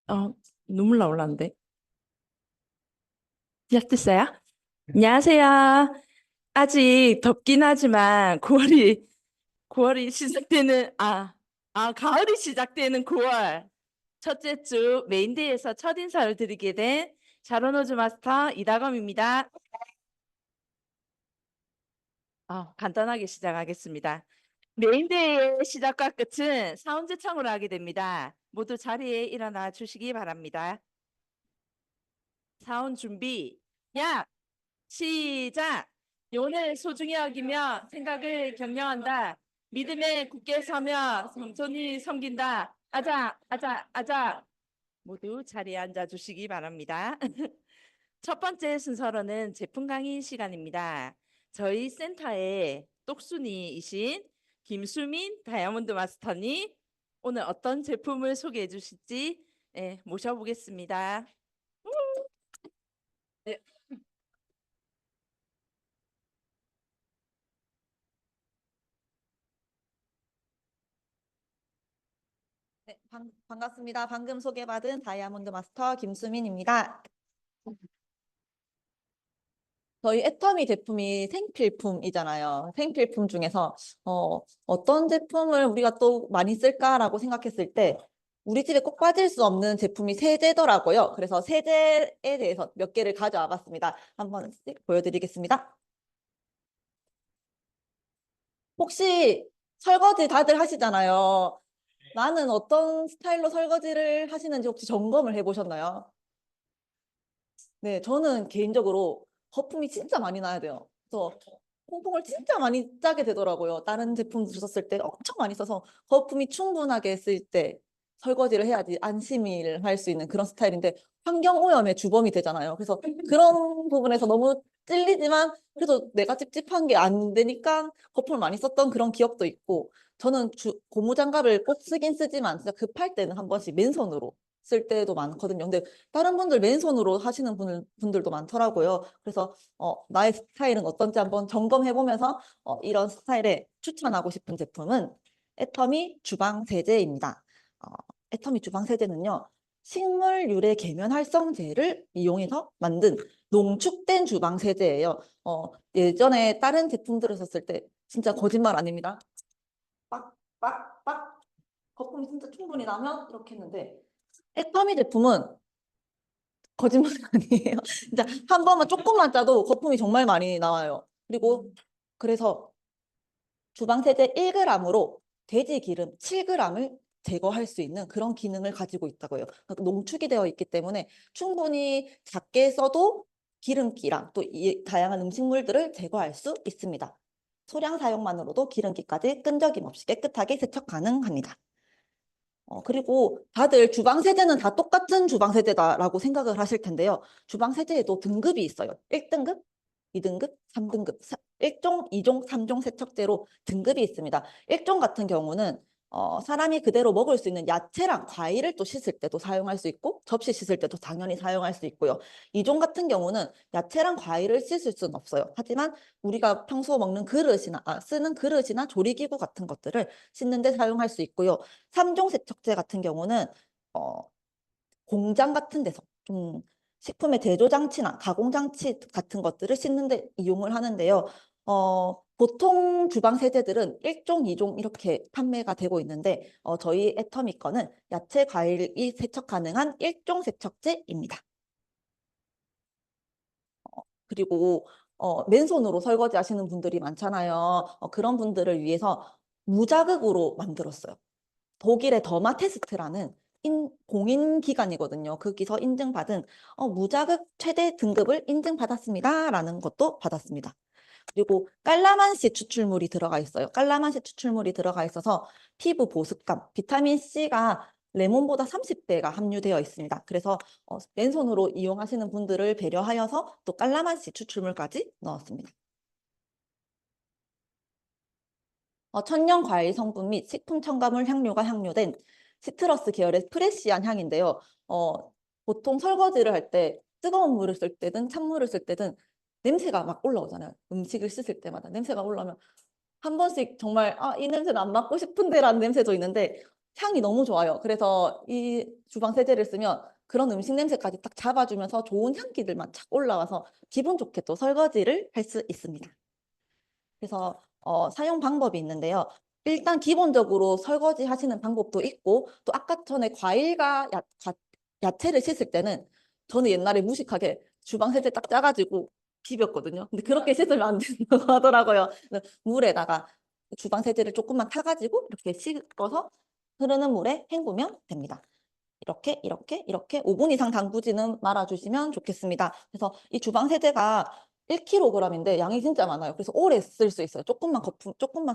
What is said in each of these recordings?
어, 눈물 나올라는데. 시작됐어요? 안녕하세요. 아직 덥긴 하지만 9월이 시작되는, 가을이 시작되는 9월. 첫째 주 메인데이에서 첫 인사를 드리게 된 샤론호즈 마스터 이다검입니다. 간단하게 시작하겠습니다. 메인데이의 시작과 끝은 사운드창으로 하게 됩니다. 모두 자리에 일어나 주시기 바랍니다. 사운 준비, 야! 시작! 오늘 소중히 여기며 생각을 격려한다. 믿음에 굳게 서며 겸손히 섬긴다. 아자, 아자, 아자. 모두 자리에 앉아 주시기 바랍니다. 첫 번째 순서로는 제품 강의 시간입니다. 저희 센터의 똑순이이신 김수민 다이아몬드 마스터님, 오늘 어떤 제품을 소개해 주실지 모셔보겠습니다. 네, 네, 반갑습니다. 방금 소개받은 다이아몬드 마스터 김수민입니다. 저희 애터미 제품이 생필품이잖아요. 생필품 중에서 어떤 제품을 우리가 또 많이 쓸까라고 생각했을 때 우리 집에 꼭 빠질 수 없는 제품이 세제더라고요. 그래서 세제에 대해서 몇 개를 가져와 봤습니다. 한번 보여드리겠습니다. 혹시 설거지 다들 하시잖아요. 나는 어떤 스타일로 설거지를 하시는지 혹시 점검을 해보셨나요? 네, 저는 개인적으로 거품이 진짜 많이 나야 돼요. 그래서 퐁퐁을 진짜 많이 짜게 되더라고요. 다른 제품들 썼을 때 엄청 많이 써서 거품이 충분하게 쓸 때 설거지를 해야지 안심을 할 수 있는 그런 스타일인데 환경오염의 주범이 되잖아요. 그래서 그런 부분에서 너무 찔리지만 그래도 내가 찝찝한 게 안 되니까 거품을 많이 썼던 그런 기억도 있고 저는 고무장갑을 꼭 쓰긴 쓰지만 진짜 급할 때는 한 번씩 맨손으로 쓸 때도 많거든요. 근데 다른 분들 맨손으로 하시는 분들도 많더라고요. 그래서 나의 스타일은 어떤지 한번 점검해 보면서 이런 스타일에 추천하고 싶은 제품은 애터미 주방 세제입니다. 어, 애터미 주방 세제는요. 식물 유래 계면 활성제를 이용해서 만든 농축된 주방 세제예요. 예전에 다른 제품들을 썼을 때 진짜 거짓말 아닙니다. 빡, 빡, 빡 거품이 진짜 충분히 나면 이렇게 했는데 애터미 제품은 거짓말 아니에요. 진짜 한 번만 조금만 짜도 거품이 정말 많이 나와요. 그리고 그래서 주방 세제 1g으로 돼지 기름 7g을 제거할 수 있는 그런 기능을 가지고 있다고요. 그러니까 농축이 되어 있기 때문에 충분히 작게 써도 기름기랑 또 이 다양한 음식물들을 제거할 수 있습니다. 소량 사용만으로도 기름기까지 끈적임 없이 깨끗하게 세척 가능합니다. 그리고 다들 주방 세제는 다 똑같은 주방 세제다라고 생각을 하실 텐데요. 주방 세제에도 등급이 있어요. 1등급, 2등급, 3등급, 1종, 2종, 3종 세척제로 등급이 있습니다. 1종 같은 경우는 사람이 그대로 먹을 수 있는 야채랑 과일을 또 씻을 때도 사용할 수 있고 접시 씻을 때도 당연히 사용할 수 있고요. 2종 같은 경우는 야채랑 과일을 씻을 수는 없어요. 하지만 우리가 평소 먹는 그릇이나 쓰는 그릇이나 조리기구 같은 것들을 씻는 데 사용할 수 있고요. 3종 세척제 같은 경우는 어, 공장 같은 데서 좀 식품의 제조 장치나 가공 장치 같은 것들을 씻는 데 이용을 하는데요. 보통 주방 세제들은 1종, 2종 이렇게 판매가 되고 있는데 저희 애터미 거는 야채, 과일이 세척 가능한 1종 세척제입니다. 그리고 맨손으로 설거지 하시는 분들이 많잖아요. 그런 분들을 위해서 무자극으로 만들었어요. 독일의 더마 테스트라는 공인 기관이거든요. 거기서 인증받은 무자극 최대 등급을 인증받았습니다라는 것도 받았습니다. 그리고 깔라만시 추출물이 들어가 있어요. 깔라만시 추출물이 들어가 있어서 피부 보습감, 비타민 C가 레몬보다 30배가 함유되어 있습니다. 그래서 맨손으로 이용하시는 분들을 배려하여서 또 깔라만시 추출물까지 넣었습니다. 천연 과일 성분 및 식품 첨가물 향료가 함유된 시트러스 계열의 프레시한 향인데요. 보통 설거지를 할 때 뜨거운 물을 쓸 때든 찬물을 쓸 때든 냄새가 막 올라오잖아요. 음식을 씻을 때마다 냄새가 올라오면 한 번씩 정말 이 냄새는 안 맡고 싶은데라는 냄새도 있는데 향이 너무 좋아요. 그래서 이 주방 세제를 쓰면 그런 음식 냄새까지 딱 잡아주면서 좋은 향기들만 착 올라와서 기분 좋게 또 설거지를 할 수 있습니다. 그래서 사용 방법이 있는데요. 일단 기본적으로 설거지 하시는 방법도 있고 또 아까 전에 과일과 야채를 씻을 때는 저는 옛날에 무식하게 주방 세제 딱 짜가지고 비볐거든요. 근데 그렇게 씻으면 안 된다고 하더라고요. 그래서 물에다가 주방 세제를 조금만 타가지고 이렇게 씻어서 흐르는 물에 헹구면 됩니다. 이렇게 5분 이상 담그지는 말아주시면 좋겠습니다. 그래서 이 주방 세제가 1kg인데 양이 진짜 많아요. 그래서 오래 쓸 수 있어요. 조금만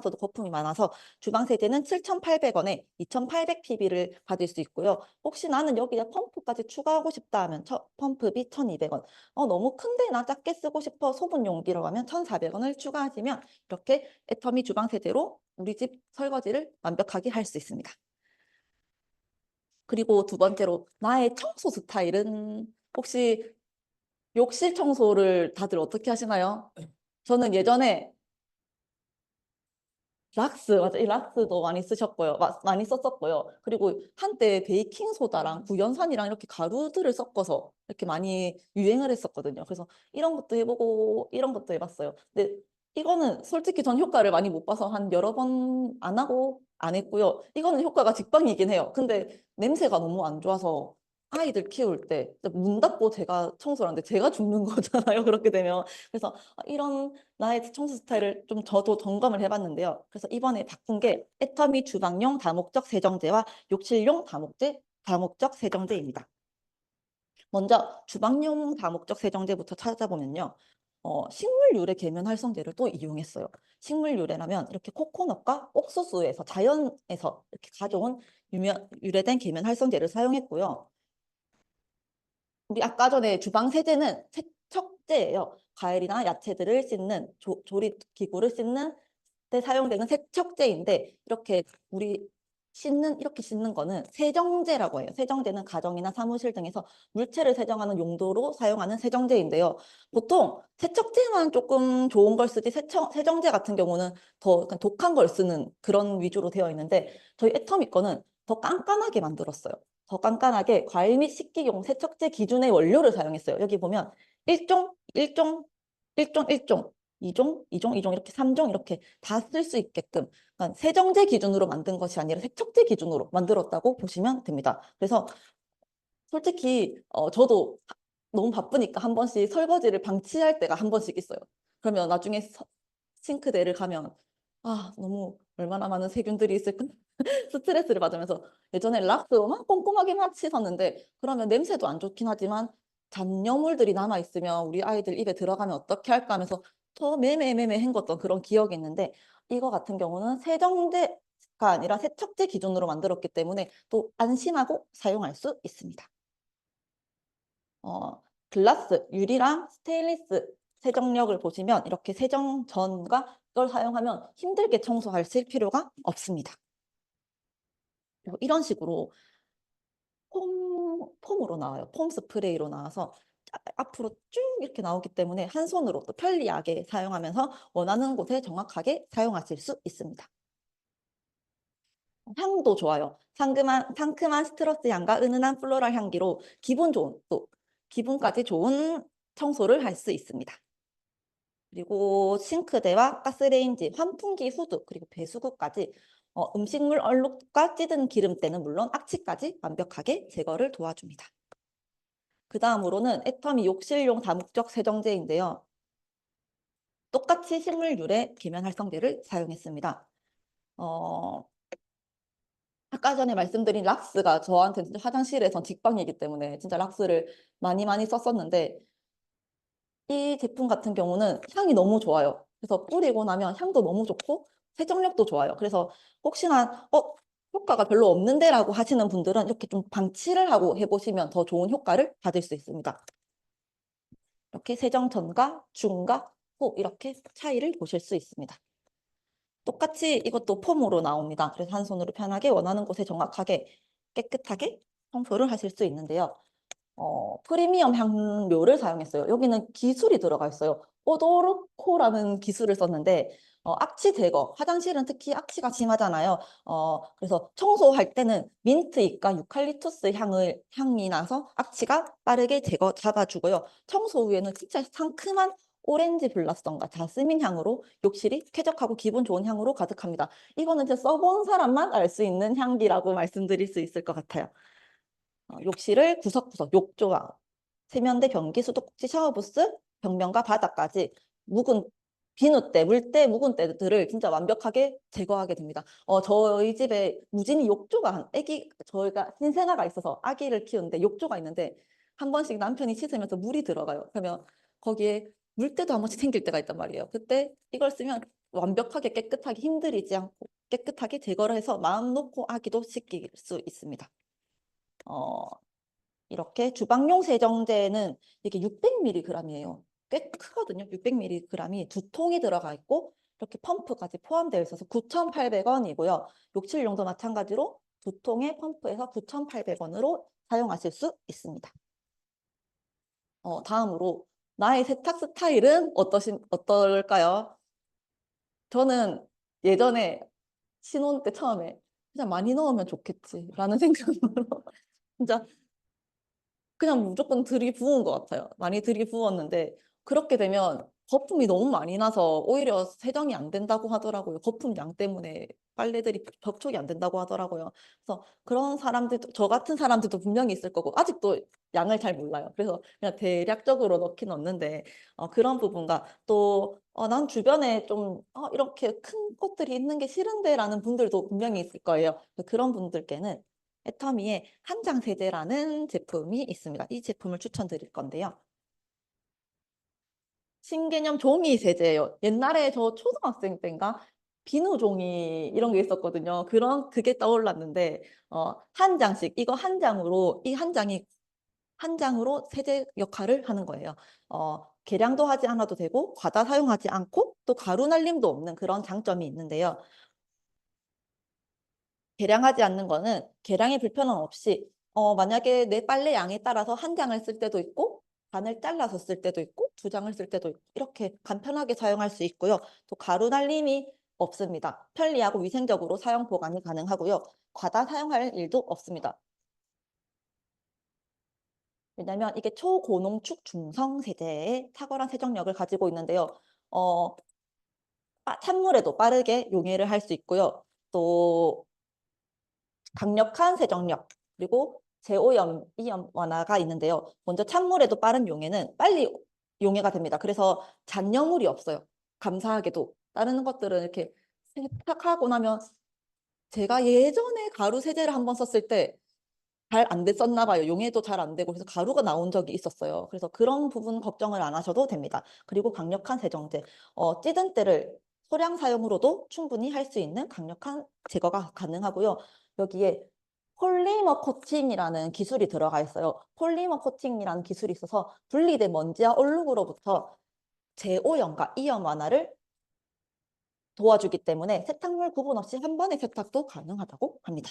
써도 거품이 많아서 주방 세제는 7,800원에 2,800pb를 받을 수 있고요. 혹시 나는 여기에 펌프까지 추가하고 싶다 하면 펌프비 1,200원. 너무 큰데 나 작게 쓰고 싶어 소분 용기로 하면 1,400원을 추가하시면 이렇게 애터미 주방 세제로 우리 집 설거지를 완벽하게 할 수 있습니다. 그리고 두 번째로 나의 청소 스타일은 혹시 욕실 청소를 다들 어떻게 하시나요? 저는 예전에 맞아. 이 락스도 많이 쓰셨고요. 많이 썼었고요. 그리고 한때 베이킹 소다랑 구연산이랑 이렇게 가루들을 섞어서 이렇게 많이 유행을 했었거든요. 그래서 이런 것도 해보고 이런 것도 해봤어요. 근데 이거는 솔직히 전 효과를 많이 못 봐서 한 여러 번 안 하고 안 했고요. 이거는 효과가 직방이긴 해요. 근데 냄새가 너무 안 좋아서 아이들 키울 때 문 닫고 제가 청소를 하는데 제가 죽는 거잖아요. 그렇게 되면. 그래서 이런 나의 청소 스타일을 좀 저도 점검을 해봤는데요. 그래서 이번에 바꾼 게 애터미 주방용 다목적 세정제와 욕실용 다목적 세정제입니다. 먼저 주방용 다목적 세정제부터 찾아보면요. 식물 유래 계면 활성제를 또 이용했어요. 식물 유래라면 이렇게 코코넛과 옥수수에서 자연에서 이렇게 가져온 유래된 계면 활성제를 사용했고요. 우리 아까 전에 주방 세제는 세척제예요. 과일이나 야채들을 씻는 조리 기구를 씻는 때 사용되는 세척제인데 이렇게 씻는 거는 세정제라고 해요. 세정제는 가정이나 사무실 등에서 물체를 세정하는 용도로 사용하는 세정제인데요. 보통 세척제만 조금 좋은 걸 쓰지 세정제 같은 경우는 더 약간 독한 걸 쓰는 그런 위주로 되어 있는데 저희 애터미 거는 더 깐깐하게 만들었어요. 더 깐깐하게 과일 및 식기용 세척제 기준의 원료를 사용했어요. 여기 보면 1종, 1종, 1종, 1종, 2종, 2종, 2종 이렇게 3종 이렇게 다 쓸 수 있게끔 그러니까 세정제 기준으로 만든 것이 아니라 세척제 기준으로 만들었다고 보시면 됩니다. 그래서 솔직히 저도 너무 바쁘니까 한 번씩 설거지를 방치할 때가 한 번씩 있어요. 그러면 나중에 싱크대를 가면 너무 얼마나 많은 세균들이 있을까 스트레스를 받으면서 예전에 락스로 막 꼼꼼하게 막 씻었는데 그러면 냄새도 안 좋긴 하지만 잔여물들이 남아 있으면 우리 아이들 입에 들어가면 어떻게 할까 하면서 더 매매매매 헹궜던 그런 기억이 있는데 이거 같은 경우는 세정제가 아니라 세척제 기준으로 만들었기 때문에 또 안심하고 사용할 수 있습니다. 글라스, 유리랑 스테인리스 세정력을 보시면 이렇게 세정전과 이걸 사용하면 힘들게 청소하실 필요가 없습니다. 그리고 이런 식으로 폼으로 나와요. 폼 스프레이로 나와서 앞으로 쭉 이렇게 나오기 때문에 한 손으로 또 편리하게 사용하면서 원하는 곳에 정확하게 사용하실 수 있습니다. 향도 좋아요. 상큼한 시트러스 향과 은은한 플로럴 향기로 기분까지 좋은 청소를 할 수 있습니다. 그리고 싱크대와 가스레인지, 환풍기 후드, 그리고 배수구까지 음식물 얼룩과 찌든 기름때는 물론 악취까지 완벽하게 제거를 도와줍니다. 그 다음으로는 애터미 욕실용 다목적 세정제인데요. 똑같이 식물 유래 계면 활성제를 사용했습니다. 아까 전에 말씀드린 락스가 저한테 진짜 화장실에선 직방이기 때문에 진짜 락스를 많이 많이 썼었는데 이 제품 같은 경우는 향이 너무 좋아요. 그래서 뿌리고 나면 향도 너무 좋고 세정력도 좋아요. 그래서 혹시나 효과가 별로 없는데 라고 하시는 분들은 이렇게 좀 방치를 하고 해보시면 더 좋은 효과를 받을 수 있습니다. 이렇게 세정 전과 중과 후 이렇게 차이를 보실 수 있습니다. 똑같이 이것도 폼으로 나옵니다. 그래서 한 손으로 편하게 원하는 곳에 정확하게 깨끗하게 청소를 하실 수 있는데요. 프리미엄 향료를 사용했어요. 여기는 기술이 들어가 있어요. 오도르코라는 기술을 썼는데 악취 제거, 화장실은 특히 악취가 심하잖아요. 그래서 청소할 때는 민트잎과 유칼립투스 향이 나서 악취가 빠르게 잡아주고요. 청소 후에는 진짜 상큼한 오렌지 블라썸과 자스민 향으로 욕실이 쾌적하고 기분 좋은 향으로 가득합니다. 이거는 진짜 써본 사람만 알 수 있는 향기라고 말씀드릴 수 있을 것 같아요. 욕실을 구석구석 욕조와 세면대, 변기, 수도꼭지, 샤워부스, 벽면과 바닥까지 묵은 비누때, 물때, 묵은 때들을 진짜 완벽하게 제거하게 됩니다. 저희 집에 무진이 욕조가 저희가 신생아가 있어서 아기를 키우는데 욕조가 있는데 한 번씩 남편이 씻으면서 물이 들어가요. 그러면 거기에 물때도 한 번씩 생길 때가 있단 말이에요. 그때 이걸 쓰면 완벽하게 깨끗하게 힘들이지 않고 깨끗하게 제거를 해서 마음 놓고 아기도 씻길 수 있습니다. 어, 이렇게 주방용 세정제는 이게 600mg이에요. 꽤 크거든요. 600mg이 두 통이 들어가 있고 이렇게 펌프까지 포함되어 있어서 9,800원이고요. 욕실용도 마찬가지로 두 통의 펌프에서 9,800원으로 사용하실 수 있습니다. 다음으로 나의 세탁 스타일은 어떨까요? 저는 예전에 신혼 때 처음에 그냥 많이 넣으면 좋겠지라는 생각으로 진짜 그냥 무조건 들이부은 것 같아요. 많이 들이부었는데 그렇게 되면 거품이 너무 많이 나서 오히려 세정이 안 된다고 하더라고요. 거품 양 때문에 빨래들이 접촉이 안 된다고 하더라고요. 그래서 그런 사람들도 저 같은 사람들도 분명히 있을 거고 아직도 양을 잘 몰라요. 그래서 그냥 대략적으로 넣긴 넣는데 그런 부분과 또 난 주변에 좀 이렇게 큰 것들이 있는 게 싫은데라는 분들도 분명히 있을 거예요. 그런 분들께는 애터미의 한장 세제라는 제품이 있습니다. 이 제품을 추천드릴 건데요. 신개념 종이 세제예요. 옛날에 저 초등학생 때인가 비누 종이 이런 게 있었거든요. 그게 떠올랐는데 한 장씩 이거 한 장으로 이 한 장이 한 장으로 세제 역할을 하는 거예요. 계량도 하지 않아도 되고 과다 사용하지 않고 또 가루 날림도 없는 그런 장점이 있는데요. 계량하지 않는 거는 계량의 불편함 없이 만약에 내 빨래 양에 따라서 한 장을 쓸 때도 있고 반을 잘라서 쓸 때도 있고 두 장을 쓸 때도 있고 이렇게 간편하게 사용할 수 있고요. 또 가루 날림이 없습니다. 편리하고 위생적으로 사용 보관이 가능하고요. 과다 사용할 일도 없습니다. 왜냐하면 이게 초고농축 중성 세제의 탁월한 세정력을 가지고 있는데요. 어, 찬물에도 빠르게 용해를 할 수 있고요. 또 강력한 세정력, 그리고 제오염, 이염 완화가 있는데요. 먼저 찬물에도 빠른 용해는 빨리 용해가 됩니다. 그래서 잔여물이 없어요. 감사하게도. 다른 것들은 이렇게 세탁하고 나면 제가 예전에 가루 세제를 한번 썼을 때 잘 안 됐었나 봐요. 용해도 잘 안 되고 그래서 가루가 나온 적이 있었어요. 그래서 그런 부분 걱정을 안 하셔도 됩니다. 그리고 강력한 세정제. 찌든 때를 소량 사용으로도 충분히 할 수 있는 강력한 제거가 가능하고요. 여기에 폴리머 코팅이라는 기술이 들어가 있어요. 폴리머 코팅이라는 기술이 있어서 분리된 먼지와 얼룩으로부터 제오염과 이염 완화를 도와주기 때문에 세탁물 구분 없이 한 번의 세탁도 가능하다고 합니다.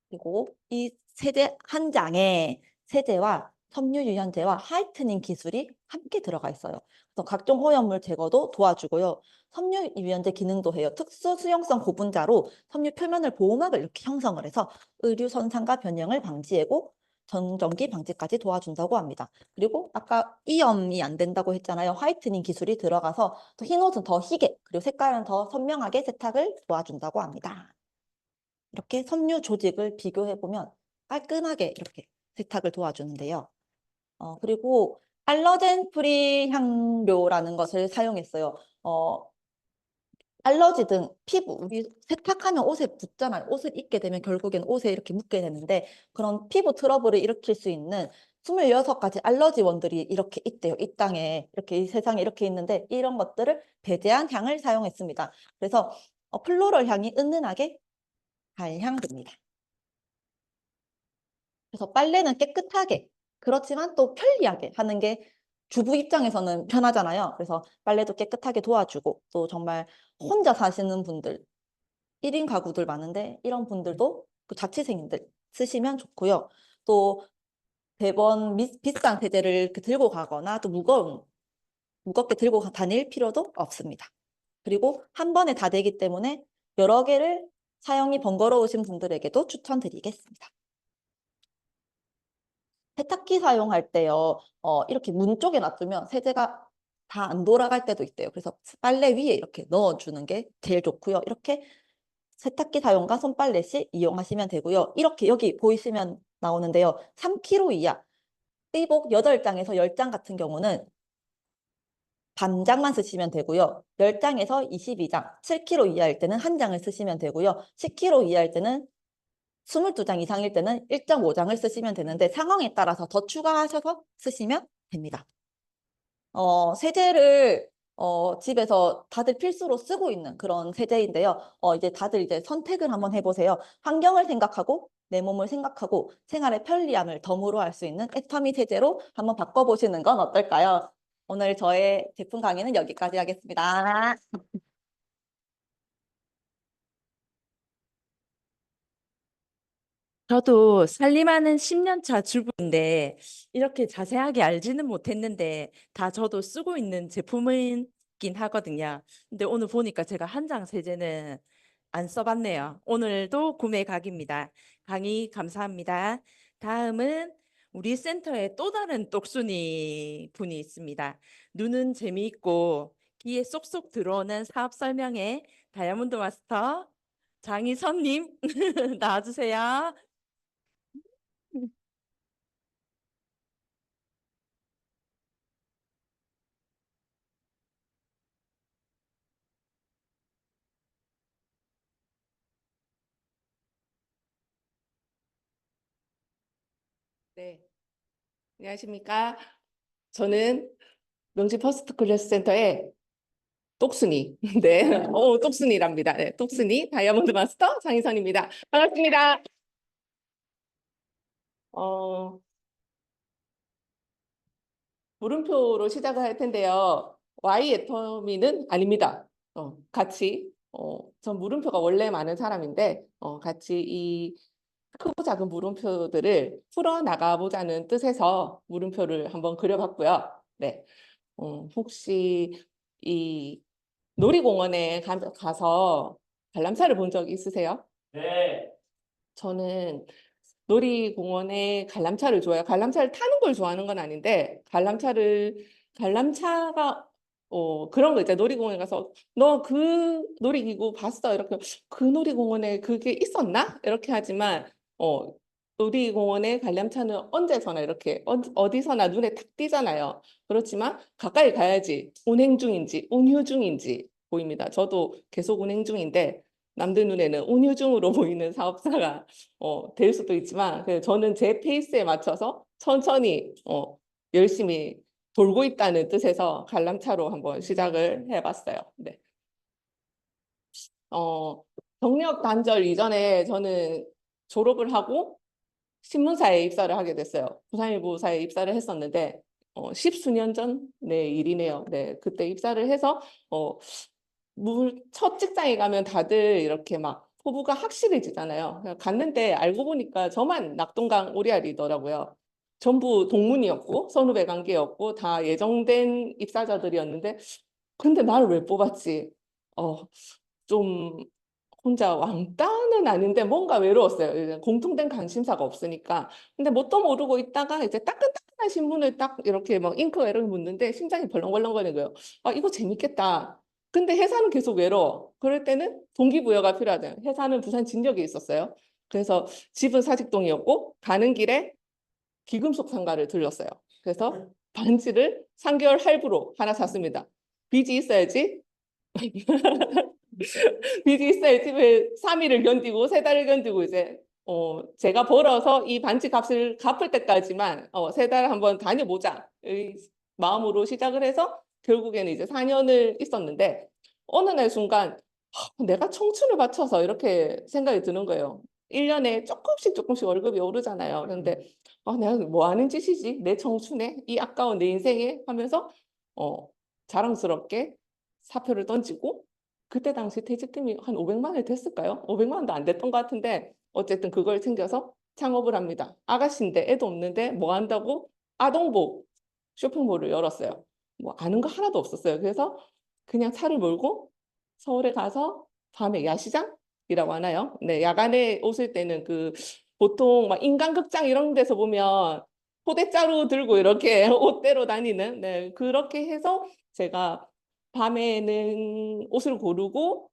그리고 이 세제 한 장에 세제와 섬유 유연제와 화이트닝 기술이 함께 들어가 있어요. 그래서 각종 오염물 제거도 도와주고요. 섬유 유연제 기능도 해요. 특수 수용성 고분자로 섬유 표면을 보호막을 이렇게 형성을 해서 의류 손상과 변형을 방지하고 정전기 방지까지 도와준다고 합니다. 그리고 아까 이염이 안 된다고 했잖아요. 화이트닝 기술이 들어가서 또 흰 옷은 더 희게 그리고 색깔은 더 선명하게 세탁을 도와준다고 합니다. 이렇게 섬유 조직을 비교해 보면 깔끔하게 이렇게 세탁을 도와주는데요. 그리고 알러젠 프리 향료라는 것을 사용했어요. 알러지 등 피부, 우리 세탁하면 옷에 붙잖아요. 옷을 입게 되면 결국엔 옷에 이렇게 묻게 되는데 그런 피부 트러블을 일으킬 수 있는 26가지 알러지 원들이 이렇게 있대요. 이 땅에, 이렇게 이 세상에 이렇게 있는데 이런 것들을 배제한 향을 사용했습니다. 그래서 플로럴 향이 은은하게 발향됩니다. 그래서 빨래는 깨끗하게 그렇지만 또 편리하게 하는 게 주부 입장에서는 편하잖아요. 그래서 빨래도 깨끗하게 도와주고 또 정말 혼자 사시는 분들 1인 가구들 많은데 이런 분들도 그 자취생들 쓰시면 좋고요. 또 대번 비싼 세제를 들고 가거나 또 무겁게 들고 다닐 필요도 없습니다. 그리고 한 번에 다 되기 때문에 여러 개를 사용이 번거로우신 분들에게도 추천드리겠습니다. 세탁기 사용할 때요, 이렇게 문 쪽에 놔두면 세제가 다 안 돌아갈 때도 있대요. 그래서 빨래 위에 이렇게 넣어주는 게 제일 좋고요. 이렇게 세탁기 사용과 손빨래 시 이용하시면 되고요. 이렇게 여기 보이시면 나오는데요. 3kg 이하, 의복 8장에서 10장 같은 경우는 반장만 쓰시면 되고요. 10장에서 22장, 7kg 이하일 때는 한 장을 쓰시면 되고요. 10kg 이하일 때는 22장 이상일 때는 1.5장을 쓰시면 되는데 상황에 따라서 더 추가하셔서 쓰시면 됩니다. 세제를 집에서 다들 필수로 쓰고 있는 그런 세제인데요. 이제 다들 이제 선택을 한번 해보세요. 환경을 생각하고 내 몸을 생각하고 생활의 편리함을 덤으로 할 수 있는 애터미 세제로 한번 바꿔보시는 건 어떨까요? 오늘 저의 제품 강의는 여기까지 하겠습니다. 저도 살림하는 10년 차 주부인데 이렇게 자세하게 알지는 못했는데 다 저도 쓰고 있는 제품이긴 하거든요. 근데 오늘 보니까 제가 한 장 세제는 안 써봤네요. 오늘도 구매 각입니다. 강의 감사합니다. 다음은 우리 센터에 또 다른 똑순이 분이 있습니다. 눈은 재미있고 귀에 쏙쏙 들어오는 사업 설명회 다이아몬드 마스터 장희선님 나와주세요. 네, 안녕하십니까. 저는 명지 퍼스트 클래스 센터의 똑순이, 네, 똑순이랍니다. 네, 똑순이 다이아몬드 마스터 장희선입니다. 반갑습니다. 어, 물음표로 시작을 할 텐데요. Y 애터미는 아닙니다. 전 물음표가 원래 많은 사람인데, 같이 이 크고 작은 물음표들을 풀어 나가보자는 뜻에서 물음표를 한번 그려봤고요. 네. 혹시 이 놀이공원에 가서 관람차를 본 적 있으세요? 네. 저는 놀이공원에 관람차를 좋아해요. 관람차를 타는 걸 좋아하는 건 아닌데 관람차가 그런 거 있잖아요. 놀이공원에 가서 너 그 놀이기구 봤어? 이렇게 그 놀이공원에 그게 있었나? 이렇게 하지만 어, 놀이공원에 관람차는 언제서나 이렇게 어디서나 눈에 탁 띄잖아요. 그렇지만 가까이 가야지 운행 중인지 운휴 중인지 보입니다. 저도 계속 운행 중인데 남들 눈에는 운휴 중으로 보이는 사업자가 될 수도 있지만 저는 제 페이스에 맞춰서 천천히 열심히 돌고 있다는 뜻에서 관람차로 한번 시작을 해봤어요. 네. 어, 경력 단절 이전에 저는 졸업을 하고 신문사에 입사를 하게 됐어요. 부산일보사에 입사를 했었는데 십수년 전 네, 일이네요. 네, 그때 입사를 해서 첫 직장에 가면 다들 이렇게 막 포부가 확실해지잖아요. 갔는데 알고 보니까 저만 낙동강 오리알이더라고요. 전부 동문이었고 선후배 관계였고 다 예정된 입사자들이었는데 근데 나를 왜 뽑았지? 어, 좀 혼자 왕따는 아닌데 뭔가 외로웠어요. 이제 공통된 관심사가 없으니까. 근데 뭣도 모르고 있다가 이제 따끈따끈한 신문을 딱 이렇게 막 잉크가 이렇게 묻는데 심장이 벌렁벌렁거리는 거예요. 아, 이거 재밌겠다. 근데 회사는 계속 외로워. 그럴 때는 동기부여가 필요하잖아요. 회사는 부산 진역에 있었어요. 그래서 집은 사직동이었고 가는 길에 기금속 상가를 들렀어요. 그래서 반지를 3개월 할부로 하나 샀습니다. 빚이 있어야지 빚이 있어야지 왜 3일을 견디고 3달을 견디고 이제 제가 벌어서 이 반지 값을 갚을 때까지만 3달 한번 다녀보자 이 마음으로 시작을 해서 결국에는 이제 4년을 있었는데 어느 날 순간 내가 청춘을 바쳐서 이렇게 생각이 드는 거예요. 1년에 조금씩 월급이 오르잖아요. 그런데 내가 뭐 하는 짓이지? 내 청춘에 이 아까운 내 인생에 하면서 자랑스럽게 사표를 던지고 그때 당시 퇴직금이 한 500만 원 됐을까요? 500만 원도 안 됐던 것 같은데 어쨌든 그걸 챙겨서 창업을 합니다. 아가씨인데 애도 없는데 뭐 한다고 아동복 쇼핑몰을 열었어요. 뭐 아는 거 하나도 없었어요. 그래서 그냥 차를 몰고 서울에 가서 밤에 야시장이라고 하나요? 네, 야간에 오실 때는 그 보통 막 인간극장 이런 데서 보면 포대자루 들고 이렇게 옷대로 다니는, 네, 그렇게 해서 제가 밤에는 옷을 고르고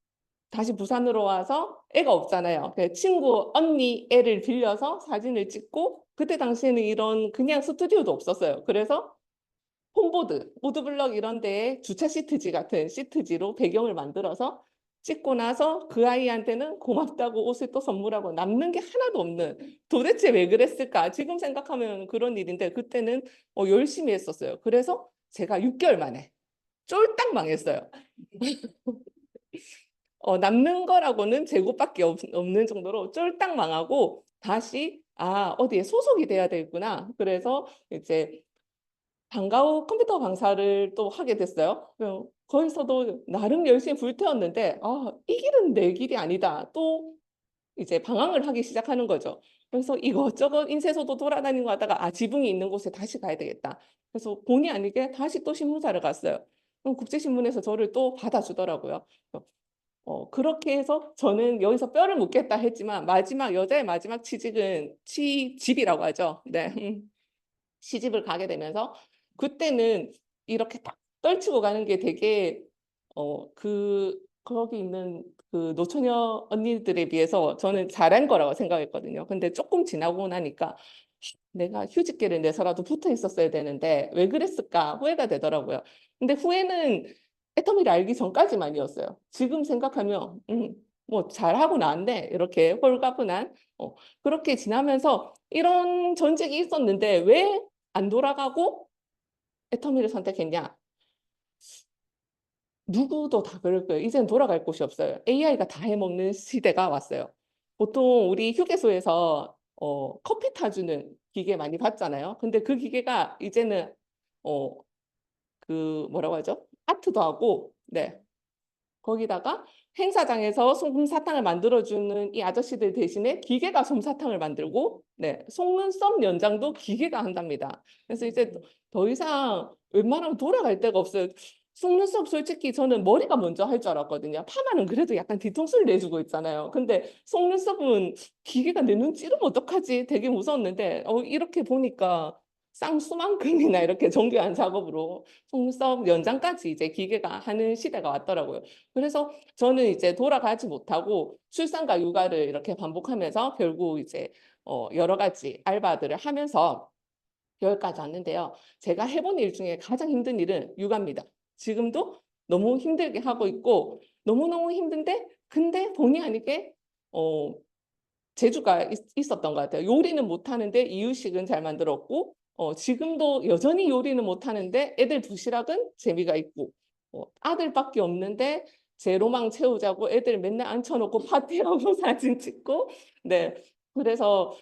다시 부산으로 와서 애가 없잖아요. 그 친구 언니 애를 빌려서 사진을 찍고, 그때 당시에는 이런 그냥 스튜디오도 없었어요. 그래서 홈보드, 보드블럭 이런 데에 주차 시트지 같은 시트지로 배경을 만들어서 찍고 나서 그 아이한테는 고맙다고 옷을 또 선물하고, 남는 게 하나도 없는, 도대체 왜 그랬을까? 지금 생각하면 그런 일인데 그때는 열심히 했었어요. 그래서 제가 6개월 만에 쫄딱 망했어요. 남는 거라고는 재고밖에 없는 정도로 쫄딱 망하고, 다시 어디에 소속이 돼야 되겠구나. 그래서 이제 방과후 컴퓨터 강사를 또 하게 됐어요. 거기서도 나름 열심히 불태웠는데 이 길은 내 길이 아니다. 또 이제 방황을 하기 시작하는 거죠. 그래서 이것저것 인쇄소도 돌아다니고 하다가 지붕이 있는 곳에 다시 가야 되겠다. 그래서 본의 아니게 다시 또 신문사를 갔어요. 그럼 국제신문에서 저를 또 받아주더라고요. 그렇게 해서 저는 여기서 뼈를 묻겠다 했지만, 여자의 마지막 취직은 취집이라고 하죠. 네. 시집을 가게 되면서 그때는 이렇게 딱 떨치고 가는 게 되게 거기 있는 그 노처녀 언니들에 비해서 저는 잘한 거라고 생각했거든요. 근데 조금 지나고 나니까 내가 휴직계를 내서라도 붙어 있었어야 되는데 왜 그랬을까 후회가 되더라고요. 근데 후회는 애터미를 알기 전까지만이었어요. 지금 생각하면 뭐 잘하고 나왔네 이렇게 홀가분한 그렇게 지나면서 이런 전직이 있었는데 왜 안 돌아가고 애터미를 선택했냐? 누구도 다 그럴 거예요. 이제는 돌아갈 곳이 없어요. AI가 다 해먹는 시대가 왔어요. 보통 우리 휴게소에서 커피 타주는 기계 많이 봤잖아요. 근데 그 기계가 이제는 그 뭐라고 하죠? 아트도 하고, 네. 거기다가 행사장에서 솜사탕을 만들어주는 이 아저씨들 대신에 기계가 솜사탕을 만들고, 네, 속눈썹 연장도 기계가 한답니다. 그래서 이제 더 이상 웬만하면 돌아갈 데가 없어요. 속눈썹 솔직히 저는 머리가 먼저 할 줄 알았거든요. 파마는 그래도 약간 뒤통수를 내주고 있잖아요. 근데 속눈썹은 기계가 내 눈 찌르면 어떡하지? 되게 무서웠는데 이렇게 보니까 쌍수만큼이나 이렇게 정교한 작업으로 속눈썹 연장까지 이제 기계가 하는 시대가 왔더라고요. 그래서 저는 이제 돌아가지 못하고 출산과 육아를 이렇게 반복하면서 결국 이제 여러 가지 알바들을 하면서 여기까지 왔는데요. 제가 해본 일 중에 가장 힘든 일은 육아입니다. 지금도 너무 힘들게 하고 있고 너무너무 힘든데, 근데 본의 아니게 재주가 있었던 것 같아요. 요리는 못하는데 이유식은 잘 만들었고, 지금도 여전히 요리는 못하는데 애들 도시락은 재미가 있고, 아들밖에 없는데 제 로망 채우자고 애들 맨날 앉혀놓고 파티하고 사진 찍고, 네. 그래서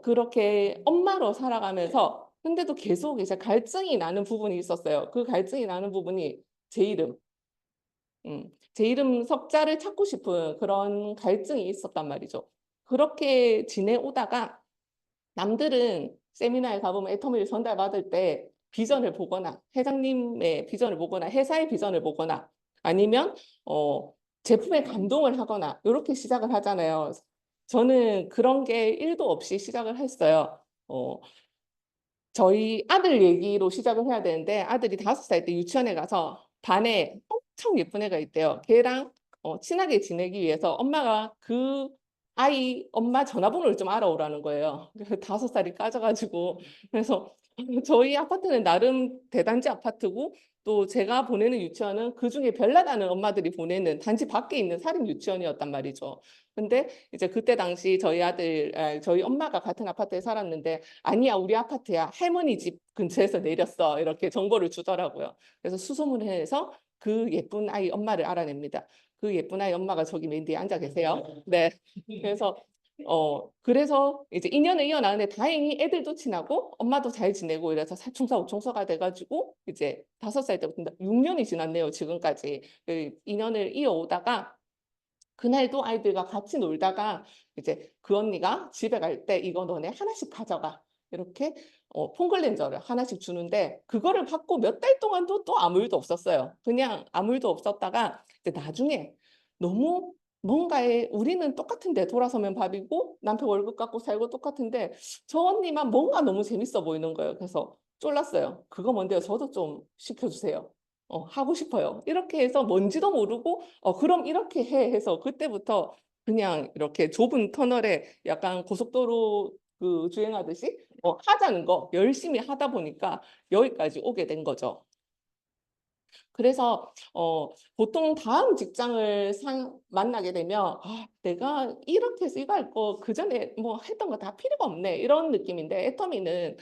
그렇게 엄마로 살아가면서, 근데도 계속 이제 갈증이 나는 부분이 있었어요. 그 갈증이 나는 부분이 제 이름. 제 이름 석자를 찾고 싶은 그런 갈증이 있었단 말이죠. 그렇게 지내오다가 남들은 세미나에 가보면 애터미를 전달받을 때 비전을 보거나 회장님의 비전을 보거나 회사의 비전을 보거나 아니면 제품에 감동을 하거나 이렇게 시작을 하잖아요. 저는 그런 게 1도 없이 시작을 했어요. 저희 아들 얘기로 시작을 해야 되는데, 아들이 5살 때 유치원에 가서 반에 엄청 예쁜 애가 있대요. 걔랑 친하게 지내기 위해서 엄마가 그 아이 엄마 전화번호를 좀 알아오라는 거예요. 그래서 5살이 까져가지고, 그래서 저희 아파트는 나름 대단지 아파트고, 또 제가 보내는 유치원은 그중에 별나다는 엄마들이 보내는 단지 밖에 있는 사립 유치원이었단 말이죠. 근데 이제 그때 당시 저희 엄마가 같은 아파트에 살았는데, 아니야, 우리 아파트야, 할머니 집 근처에서 내렸어, 이렇게 정보를 주더라고요. 그래서 수소문을 해서 그 예쁜 아이 엄마를 알아냅니다. 그 예쁜 아이 엄마가 저기 맨 뒤에 앉아 계세요. 네. 그래서 이제 인연을 이어나가는데 다행히 애들도 친하고 엄마도 잘 지내고 이래서 사충사 오충서가 돼가지고 이제 5살 때부터 6년이 지났네요. 지금까지 그 인연을 이어오다가, 그날도 아이들과 같이 놀다가 이제 그 언니가 집에 갈 때 이거 너네 하나씩 가져가, 이렇게 폼클렌저를 하나씩 주는데, 그거를 받고 몇 달 동안도 또 아무 일도 없었어요. 그냥 아무 일도 없었다가 이제 나중에 너무 뭔가에 우리는 똑같은데 돌아서면 밥이고 남편 월급 갖고 살고 똑같은데 저 언니만 뭔가 너무 재밌어 보이는 거예요. 그래서 쫄랐어요. 그거 뭔데요? 저도 좀 시켜주세요. 하고 싶어요. 이렇게 해서 뭔지도 모르고 그럼 이렇게 해 해서 그때부터 그냥 이렇게 좁은 터널에 약간 고속도로 그 주행하듯이 하자는 거 열심히 하다 보니까 여기까지 오게 된 거죠. 그래서 보통 다음 직장을 만나게 되면 내가 이렇게 해서 이거 할 거 그전에 뭐 했던 거 다 필요가 없네 이런 느낌인데 애터미는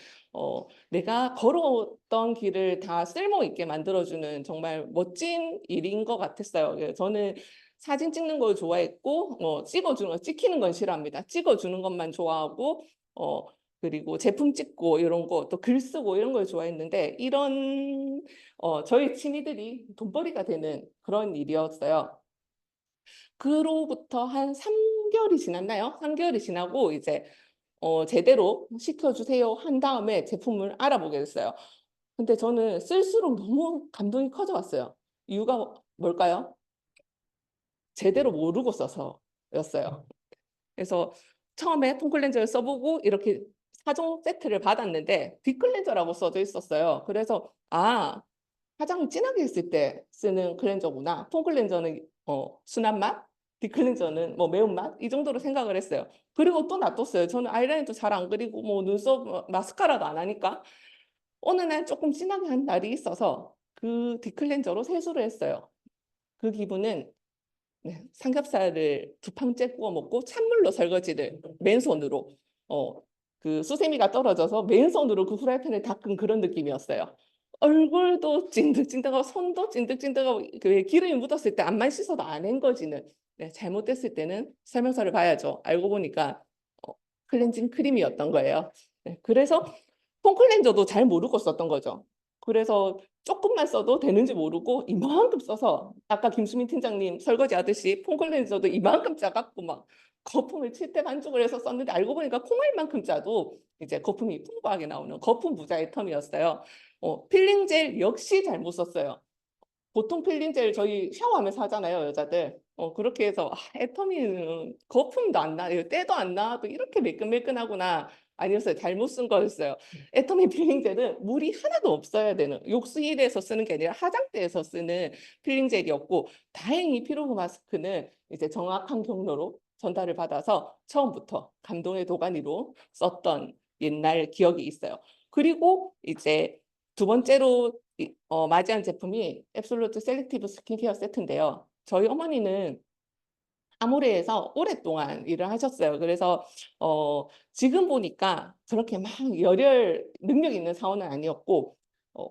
내가 걸어왔던 길을 다 쓸모 있게 만들어주는 정말 멋진 일인 것 같았어요. 저는 사진 찍는 걸 좋아했고 찍어주는 거 찍히는 건 싫어합니다. 찍어주는 것만 좋아하고 그리고 제품 찍고 이런 거 또 글 쓰고 이런 걸 좋아했는데 이런 저희 취미들이 돈벌이가 되는 그런 일이었어요. 그로부터 한 3개월이 지났나요? 3개월이 지나고 이제 제대로 시켜주세요 한 다음에 제품을 알아보게 됐어요. 근데 저는 쓸수록 너무 감동이 커져왔어요. 이유가 뭘까요? 제대로 모르고 써서였어요. 그래서 처음에 폼클렌저를 써보고 이렇게 4종 세트를 받았는데 딥클렌저라고 써져 있었어요. 그래서 화장을 진하게 했을 때 쓰는 클렌저구나. 폼클렌저는 순한 맛, 딥클렌저는 뭐 매운맛 이 정도로 생각을 했어요. 그리고 또 놔뒀어요. 저는 아이라인도 잘 안 그리고 뭐 눈썹 마스카라도 안 하니까 어느 날 조금 진하게 한 날이 있어서 그 딥클렌저로 세수를 했어요. 그 기분은 네, 삼겹살을 2판째 구워 먹고 찬물로 설거지를 맨손으로 그 수세미가 떨어져서 맨손으로 그 후라이팬을 닦은 그런 느낌이었어요. 얼굴도 찐득찐득하고 손도 찐득찐득하고 그 기름이 묻었을 때 앞만 씻어도 안 헹궈지는 네, 잘못됐을 때는 설명서를 봐야죠. 알고 보니까 클렌징 크림이었던 거예요. 네, 그래서 폼클렌저도 잘 모르고 썼던 거죠. 그래서 조금만 써도 되는지 모르고 이만큼 써서 아까 김수민 팀장님 설거지 하듯이 폼클렌저도 이만큼 짜갖고 막 거품을 칠대 반죽을 해서 썼는데 알고 보니까 콩알만큼 짜도 이제 거품이 풍부하게 나오는 거품 부자 애텀이었어요. 필링 젤 역시 잘못 썼어요. 보통 필링 젤 저희 샤워하면서 하잖아요, 여자들. 그렇게 해서 애터미는 거품도 안 나, 때도 안 나도 이렇게 매끈매끈하구나. 아니었어요. 잘못 쓴 거였어요. 애터미 필링 젤은 물이 하나도 없어야 되는 욕실에서 쓰는 게 아니라 화장대에서 쓰는 필링 젤이었고 다행히 피로그 마스크는 이제 정확한 경로로 전달을 받아서 처음부터 감동의 도가니로 썼던 옛날 기억이 있어요. 그리고 이제 두 번째로 맞이한 제품이 앱솔루트 셀렉티브 스킨케어 세트인데요. 저희 어머니는 아모레에서 오랫동안 일을 하셨어요. 그래서 지금 보니까 저렇게 막 열혈 능력 있는 사원은 아니었고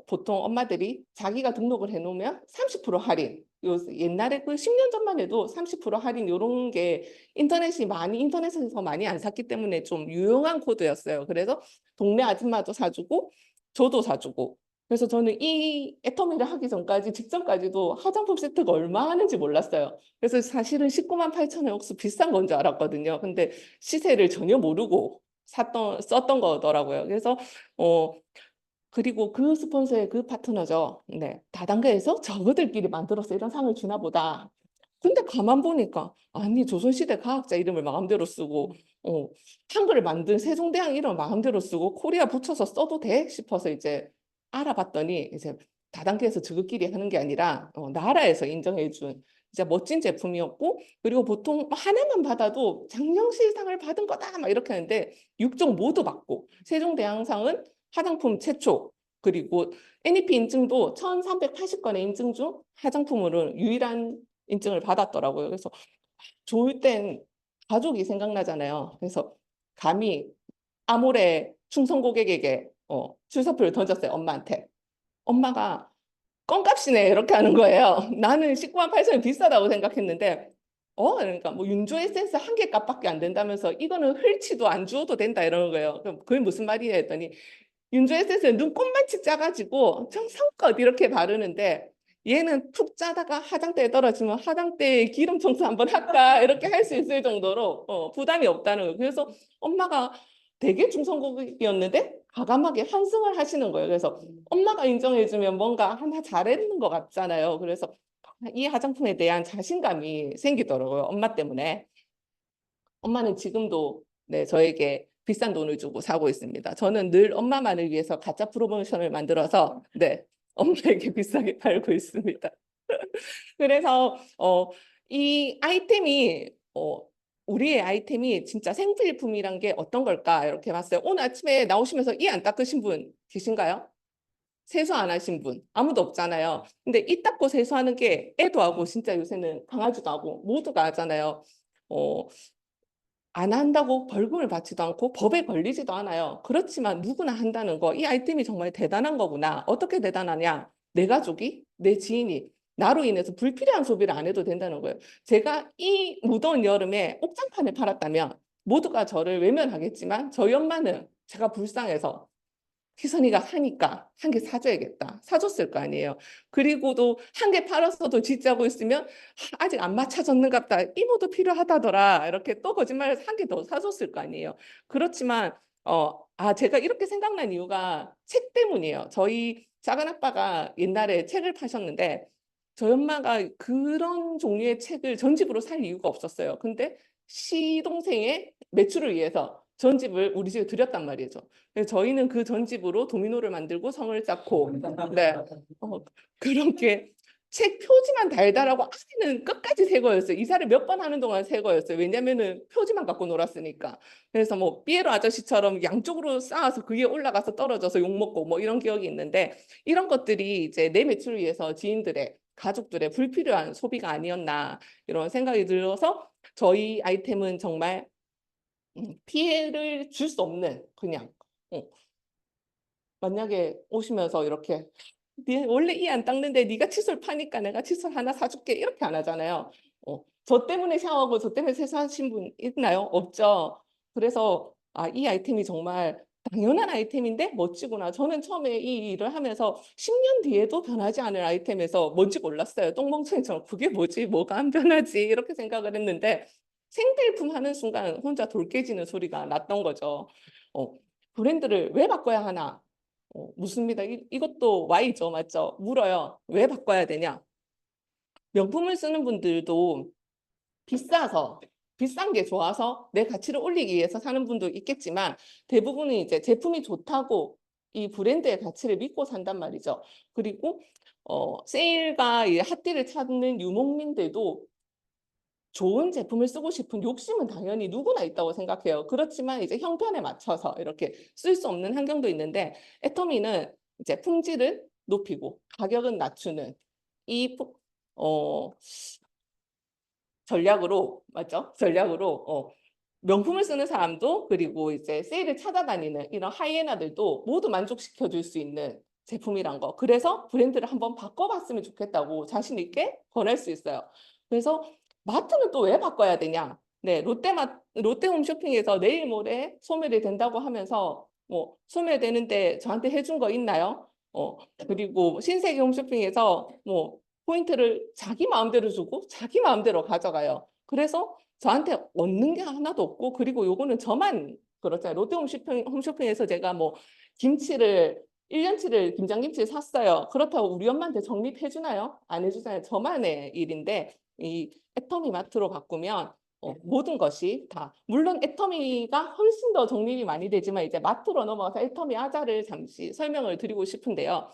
보통 엄마들이 자기가 등록을 해놓으면 30% 할인. 옛날에 그 10년 전만 해도 30% 할인 이런 게 인터넷에서 많이 안 샀기 때문에 좀 유용한 코드였어요. 그래서 동네 아줌마도 사주고 저도 사주고 그래서 저는 이 애터미를 하기 전까지 직전까지도 화장품 세트가 얼마 하는지 몰랐어요. 그래서 사실은 19만 8천 원 혹시 비싼 건 줄 알았거든요. 근데 시세를 전혀 모르고 썼던 거더라고요. 그래서 그리고 그 스폰서의 그 파트너죠. 네, 다단계에서 저거들끼리 만들어서 이런 상을 주나 보다. 근데 가만 보니까 아니 조선시대 과학자 이름을 마음대로 쓰고 한글을 만든 세종대왕 이름을 마음대로 쓰고 코리아 붙여서 써도 돼 싶어서 이제 알아봤더니 이제 다단계에서 저것끼리 하는 게 아니라 나라에서 인정해준 진짜 멋진 제품이었고 그리고 보통 하나만 받아도 장영실상을 받은 거다 막 이렇게 하는데 6종 모두 받고 세종대왕상은 화장품 최초 그리고 NEP 인증도 1380건의 인증 중 화장품으로 유일한 인증을 받았더라고요. 그래서 좋을 땐 가족이 생각나잖아요. 그래서 감히 아모레 충성 고객에게 출사표를 던졌어요. 엄마한테. 엄마가 껌값이네 이렇게 하는 거예요. 나는 19만 8천원 비싸다고 생각했는데 그러니까 뭐 윤조 에센스 한 개 값밖에 안 된다면서 이거는 흘치도 안 주어도 된다 이러는 거예요. 그럼 그게 무슨 말이야 했더니 윤조 에센스는 눈곱만치 짜가지고 정성껏 이렇게 바르는데 얘는 툭 짜다가 화장대에 떨어지면 화장대에 기름 청소 한번 할까 이렇게 할 수 있을 정도로 부담이 없다는 거예요. 그래서 엄마가 되게 중성고객이었는데 과감하게 환승을 하시는 거예요. 그래서 엄마가 인정해주면 뭔가 하나 잘했는 것 같잖아요. 그래서 이 화장품에 대한 자신감이 생기더라고요. 엄마 때문에. 엄마는 지금도 네, 저에게 비싼 돈을 주고 사고 있습니다. 저는 늘 엄마만을 위해서 가짜 프로모션을 만들어서 네, 엄마에게 비싸게 팔고 있습니다. 그래서 이 아이템이 우리의 아이템이 진짜 생필품이란 게 어떤 걸까 이렇게 봤어요. 오늘 아침에 나오시면서 이 안 닦으신 분 계신가요? 세수 안 하신 분 아무도 없잖아요. 근데 이 닦고 세수하는 게 애도 하고 진짜 요새는 강아지도 하고 모두가 하잖아요. 어, 안 한다고 벌금을 받지도 않고 법에 걸리지도 않아요. 그렇지만 누구나 한다는 거, 이 아이템이 정말 대단한 거구나. 어떻게 대단하냐? 내 가족이, 내 지인이 나로 인해서 불필요한 소비를 안 해도 된다는 거예요. 제가 이 무더운 여름에 옥장판을 팔았다면 모두가 저를 외면하겠지만 저희 엄마는 제가 불쌍해서 희선이가 사니까 한 개 사줘야겠다. 사줬을 거 아니에요. 그리고도 한 개 팔았어도 지지하고 있으면 아직 안 맞춰졌는갑다. 이모도 필요하다더라. 이렇게 또 거짓말해서 한 개 더 사줬을 거 아니에요. 그렇지만 제가 이렇게 생각난 이유가 책 때문이에요. 저희 작은 아빠가 옛날에 책을 파셨는데 저희 엄마가 그런 종류의 책을 전집으로 살 이유가 없었어요. 근데 시동생의 매출을 위해서 전집을 우리 집에 들였단 말이죠. 그래서 저희는 그 전집으로 도미노를 만들고 성을 쌓고 네 그렇게 책 표지만 달달하고 안에는 끝까지 새 거였어요. 이사를 몇 번 하는 동안 새 거였어요. 왜냐면은 표지만 갖고 놀았으니까. 그래서 뭐 삐에로 아저씨처럼 양쪽으로 쌓아서 그게 올라가서 떨어져서 욕 먹고 뭐 이런 기억이 있는데 이런 것들이 이제 내 매출을 위해서 지인들의 가족들의 불필요한 소비가 아니었나 이런 생각이 들어서 저희 아이템은 정말 피해를 줄 수 없는 그냥 만약에 오시면서 이렇게 원래 이 안 닦는데 네가 칫솔 파니까 내가 칫솔 하나 사줄게 이렇게 안 하잖아요. 저 때문에 샤워하고 저 때문에 세수하신 분 있나요? 없죠. 그래서 이 아이템이 정말 당연한 아이템인데 멋지구나. 저는 처음에 이 일을 하면서 10년 뒤에도 변하지 않을 아이템에서 뭔지 몰랐어요. 똥멍청이처럼 그게 뭐지? 뭐가 안 변하지? 이렇게 생각을 했는데 생필품 하는 순간 혼자 돌 깨지는 소리가 났던 거죠. 브랜드를 왜 바꿔야 하나? 묻습니다. 이것도 Y죠, 맞죠? 물어요. 왜 바꿔야 되냐? 명품을 쓰는 분들도 비싸서, 비싼 게 좋아서 내 가치를 올리기 위해서 사는 분도 있겠지만 대부분은 이제 제품이 좋다고 이 브랜드의 가치를 믿고 산단 말이죠. 그리고 세일과 이 핫딜을 찾는 유목민들도 좋은 제품을 쓰고 싶은 욕심은 당연히 누구나 있다고 생각해요. 그렇지만 이제 형편에 맞춰서 이렇게 쓸 수 없는 환경도 있는데 애터미는 이제 품질을 높이고 가격은 낮추는 이 전략으로 맞죠? 전략으로 명품을 쓰는 사람도 그리고 이제 세일을 찾아다니는 이런 하이에나들도 모두 만족시켜 줄 수 있는 제품이란 거. 그래서 브랜드를 한번 바꿔봤으면 좋겠다고 자신 있게 권할 수 있어요. 그래서 마트는 또 왜 바꿔야 되냐? 네, 롯데홈쇼핑에서 내일 모레 소멸이 된다고 하면서 뭐 소멸되는데 저한테 해준 거 있나요? 그리고 신세계 홈쇼핑에서 뭐 포인트를 자기 마음대로 주고 자기 마음대로 가져가요. 그래서 저한테 얻는 게 하나도 없고 그리고 요거는 저만 그렇잖아요. 홈쇼핑에서 제가 뭐 김치를 1년치를 김장김치를 샀어요. 그렇다고 우리 엄마한테 적립해 주나요? 안 해주잖아요. 저만의 일인데 이 애터미 마트로 바꾸면 모든 것이 다 물론 애터미가 훨씬 더 적립이 많이 되지만 이제 마트로 넘어가서 애터미 아자를 잠시 설명을 드리고 싶은데요.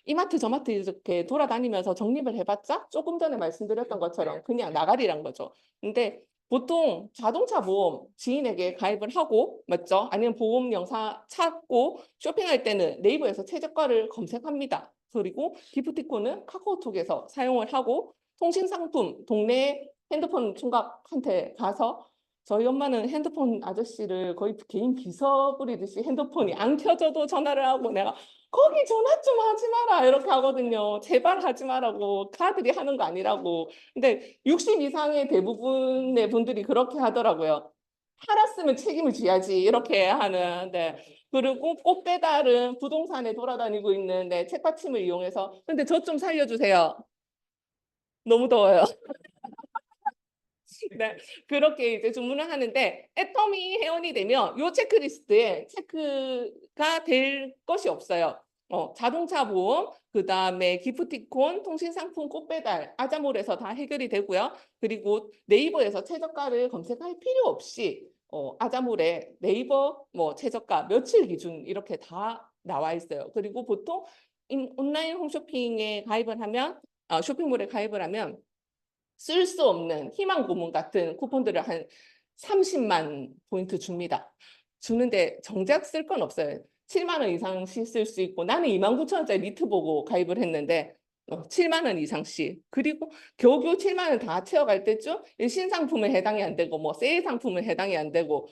이마트 저마트 이렇게 돌아다니면서 적립을 해봤자 조금 전에 말씀드렸던 것처럼 그냥 나가리란 거죠. 근데 보통 자동차 보험 지인에게 가입을 하고 맞죠? 아니면 보험 영상 찾고 쇼핑할 때는 네이버에서 최저가를 검색합니다. 그리고 기프티콘은 카카오톡에서 사용을 하고 통신 상품 동네 핸드폰 총각한테 가서 저희 엄마는 핸드폰 아저씨를 거의 개인 비서 부리듯이 핸드폰이 안 켜져도 전화를 하고 내가 거기 전화 좀 하지 마라 이렇게 하거든요. 제발 하지 마라고 가들이 하는 거 아니라고. 근데 60 이상의 대부분의 분들이 그렇게 하더라고요. 팔았으면 책임을 져야지 이렇게 하는데 그리고 꼭 빼달은 부동산에 돌아다니고 있는데 책받침을 이용해서 근데 저 좀 살려주세요. 너무 더워요. 네, 그렇게 이제 주문을 하는데 애터미 회원이 되면 요 체크리스트에 체크가 될 것이 없어요. 자동차 보험, 그다음에 기프티콘, 통신상품, 꽃배달, 아자몰에서 다 해결이 되고요. 그리고 네이버에서 최저가를 검색할 필요 없이 아자몰에 네이버 뭐 최저가 며칠 기준 이렇게 다 나와 있어요. 그리고 보통 온라인 홈쇼핑에 가입을 하면 쇼핑몰에 가입을 하면 쓸 수 없는 희망 고문 같은 쿠폰들을 한 30만 포인트 줍니다. 주는데 정작 쓸 건 없어요. 7만 원 이상씩 쓸 수 있고 나는 29,000원짜리 니트 보고 가입을 했는데 7만 원 이상씩. 그리고 겨우겨우 7만 원 다 채워갈 때쯤 신상품에 해당이 안 되고 뭐 세일 상품에 해당이 안 되고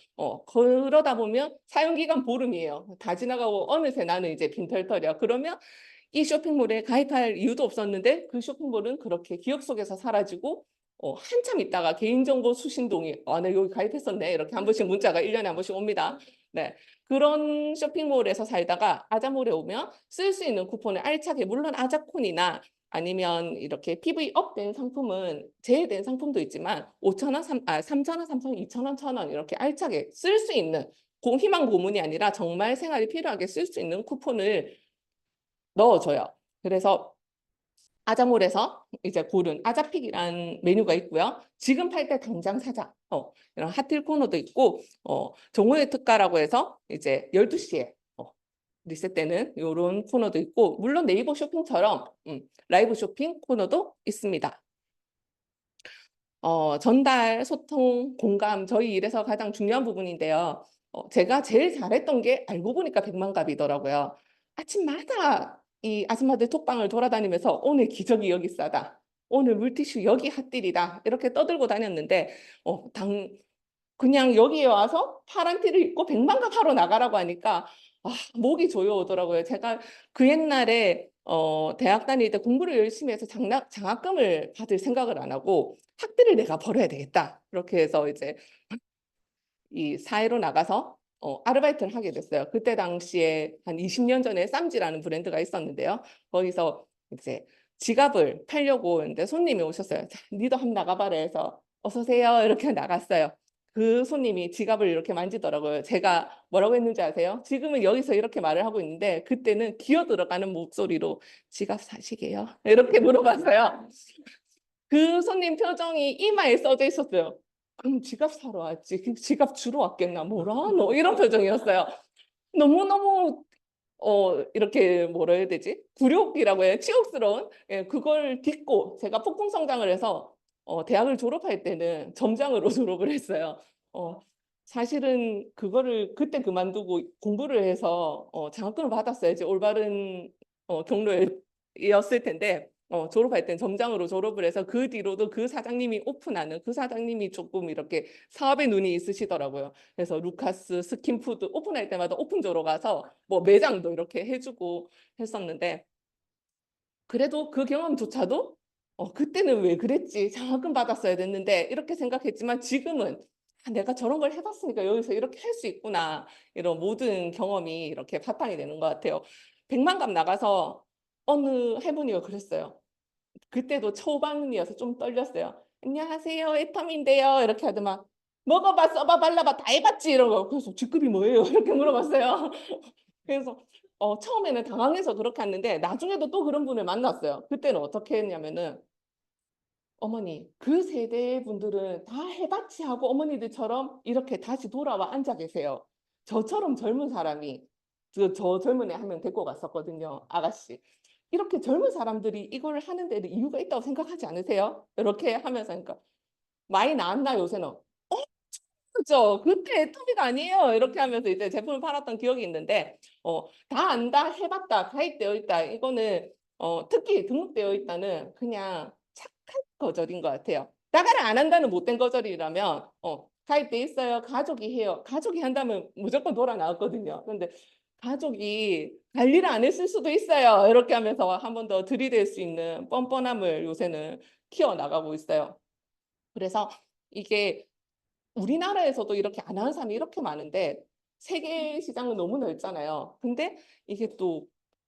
그러다 보면 사용기간 보름이에요. 다 지나가고 어느새 나는 이제 빈털털이야. 그러면 이 쇼핑몰에 가입할 이유도 없었는데 그 쇼핑몰은 그렇게 기억 속에서 사라지고 한참 있다가 개인정보 수신동이 나 여기 가입했었네 이렇게 한 번씩 문자가 1년에 한 번씩 옵니다. 네. 그런 쇼핑몰에서 살다가 아자몰에 오면 쓸 수 있는 쿠폰을 알차게 물론 아자콘이나 아니면 이렇게 PV 업된 상품은 제외된 상품도 있지만 5,000원, 3,000원, 3,000원, 2,000원, 1,000원 이렇게 알차게 쓸 수 있는 희망 고문이 아니라 정말 생활이 필요하게 쓸 수 있는 쿠폰을 넣어줘요. 그래서 아자몰에서 이제 고른 아자픽이라는 메뉴가 있고요. 지금 팔 때 당장 사자. 이런 핫딜 코너도 있고 정오의 특가라고 해서 이제 12시에 리셋되는 이런 코너도 있고 물론 네이버 쇼핑처럼 라이브 쇼핑 코너도 있습니다. 전달, 소통, 공감 저희 일에서 가장 중요한 부분인데요. 제가 제일 잘했던 게 알고 보니까 백만갑이더라고요. 아침마다 이 아줌마들 톡방을 돌아다니면서 오늘 기저귀 여기 싸다. 오늘 물티슈 여기 핫딜이다. 이렇게 떠들고 다녔는데 그냥 여기에 와서 파란 티를 입고 백만갑 하러 나가라고 하니까 목이 조여오더라고요. 제가 그 옛날에 대학 다닐 때 공부를 열심히 해서 장학금을 받을 생각을 안 하고 학비를 내가 벌어야 되겠다. 그렇게 해서 이제 이 사회로 나가서 아르바이트를 하게 됐어요. 그때 당시에 한 20년 전에 쌈지라는 브랜드가 있었는데요. 거기서 이제 지갑을 팔려고 했는데 손님이 오셨어요. 자, 니도 한번 나가봐라 해서 어서 오세요 이렇게 나갔어요. 그 손님이 지갑을 이렇게 만지더라고요. 제가 뭐라고 했는지 아세요? 지금은 여기서 이렇게 말을 하고 있는데 그때는 기어 들어가는 목소리로 지갑 사시게요? 이렇게 물어봤어요. 그 손님 표정이 이마에 써져 있었어요. 그럼 지갑 사러 왔지. 지갑 주러 왔겠나? 뭐라? 너 이런 표정이었어요. 너무너무 이렇게 뭐라 해야 되지? 굴욕이라고 해요. 치욕스러운 그걸 딛고 제가 폭풍 성장을 해서 대학을 졸업할 때는 점장으로 졸업을 했어요. 사실은 그거를 그때 그만두고 공부를 해서 장학금을 받았어야지 올바른 경로였을 텐데 졸업할 땐 점장으로 졸업을 해서 그 뒤로도 그 사장님이 오픈하는 그 사장님이 조금 이렇게 사업에 눈이 있으시더라고요. 그래서 루카스, 스킨푸드 오픈할 때마다 오픈조로 가서 뭐 매장도 이렇게 해주고 했었는데 그래도 그 경험조차도 그때는 왜 그랬지? 장학금 받았어야 됐는데 이렇게 생각했지만 지금은 내가 저런 걸 해봤으니까 여기서 이렇게 할 수 있구나. 이런 모든 경험이 이렇게 바탕이 되는 것 같아요. 백만갑 나가서 어느 할머니가 그랬어요. 그때도 초반이어서 좀 떨렸어요. 안녕하세요, 애텀인데요. 이렇게 하더만 먹어봐, 써봐, 발라봐, 다 해봤지 이러고 그래서 직급이 뭐예요? 이렇게 물어봤어요. 그래서 처음에는 당황해서 그렇게 했는데 나중에도 또 그런 분을 만났어요. 그때는 어떻게 했냐면은 어머니 그 세대 분들은 다 해봤지 하고 어머니들처럼 이렇게 다시 돌아와 앉아 계세요. 저처럼 젊은 사람이 저 젊은 애 한 명 데리고 갔었거든요. 아가씨. 이렇게 젊은 사람들이 이걸 하는 데는 이유가 있다고 생각하지 않으세요? 이렇게 하면서 그러니까 많이 나았나 요새는? 그죠? 그때 애터미가 아니에요. 이렇게 하면서 이제 제품을 팔았던 기억이 있는데 다 안다, 해봤다, 가입되어 있다. 이거는 특히 등록되어 있다는 그냥 착한 거절인 것 같아요. 나가를 안 한다는 못된 거절이라면 가입돼 있어요. 가족이 해요. 가족이 한다면 무조건 돌아 나왔거든요. 그런데 가족이 관리를 안 했을 수도 있어요. 이렇게 하면서 한 번 더 들이댈 수 있는 뻔뻔함을 요새는 키워나가고 있어요. 그래서 이게 우리나라에서도 이렇게 안 하는 사람이 이렇게 많은데 세계 시장은 너무 넓잖아요. 근데 이게 또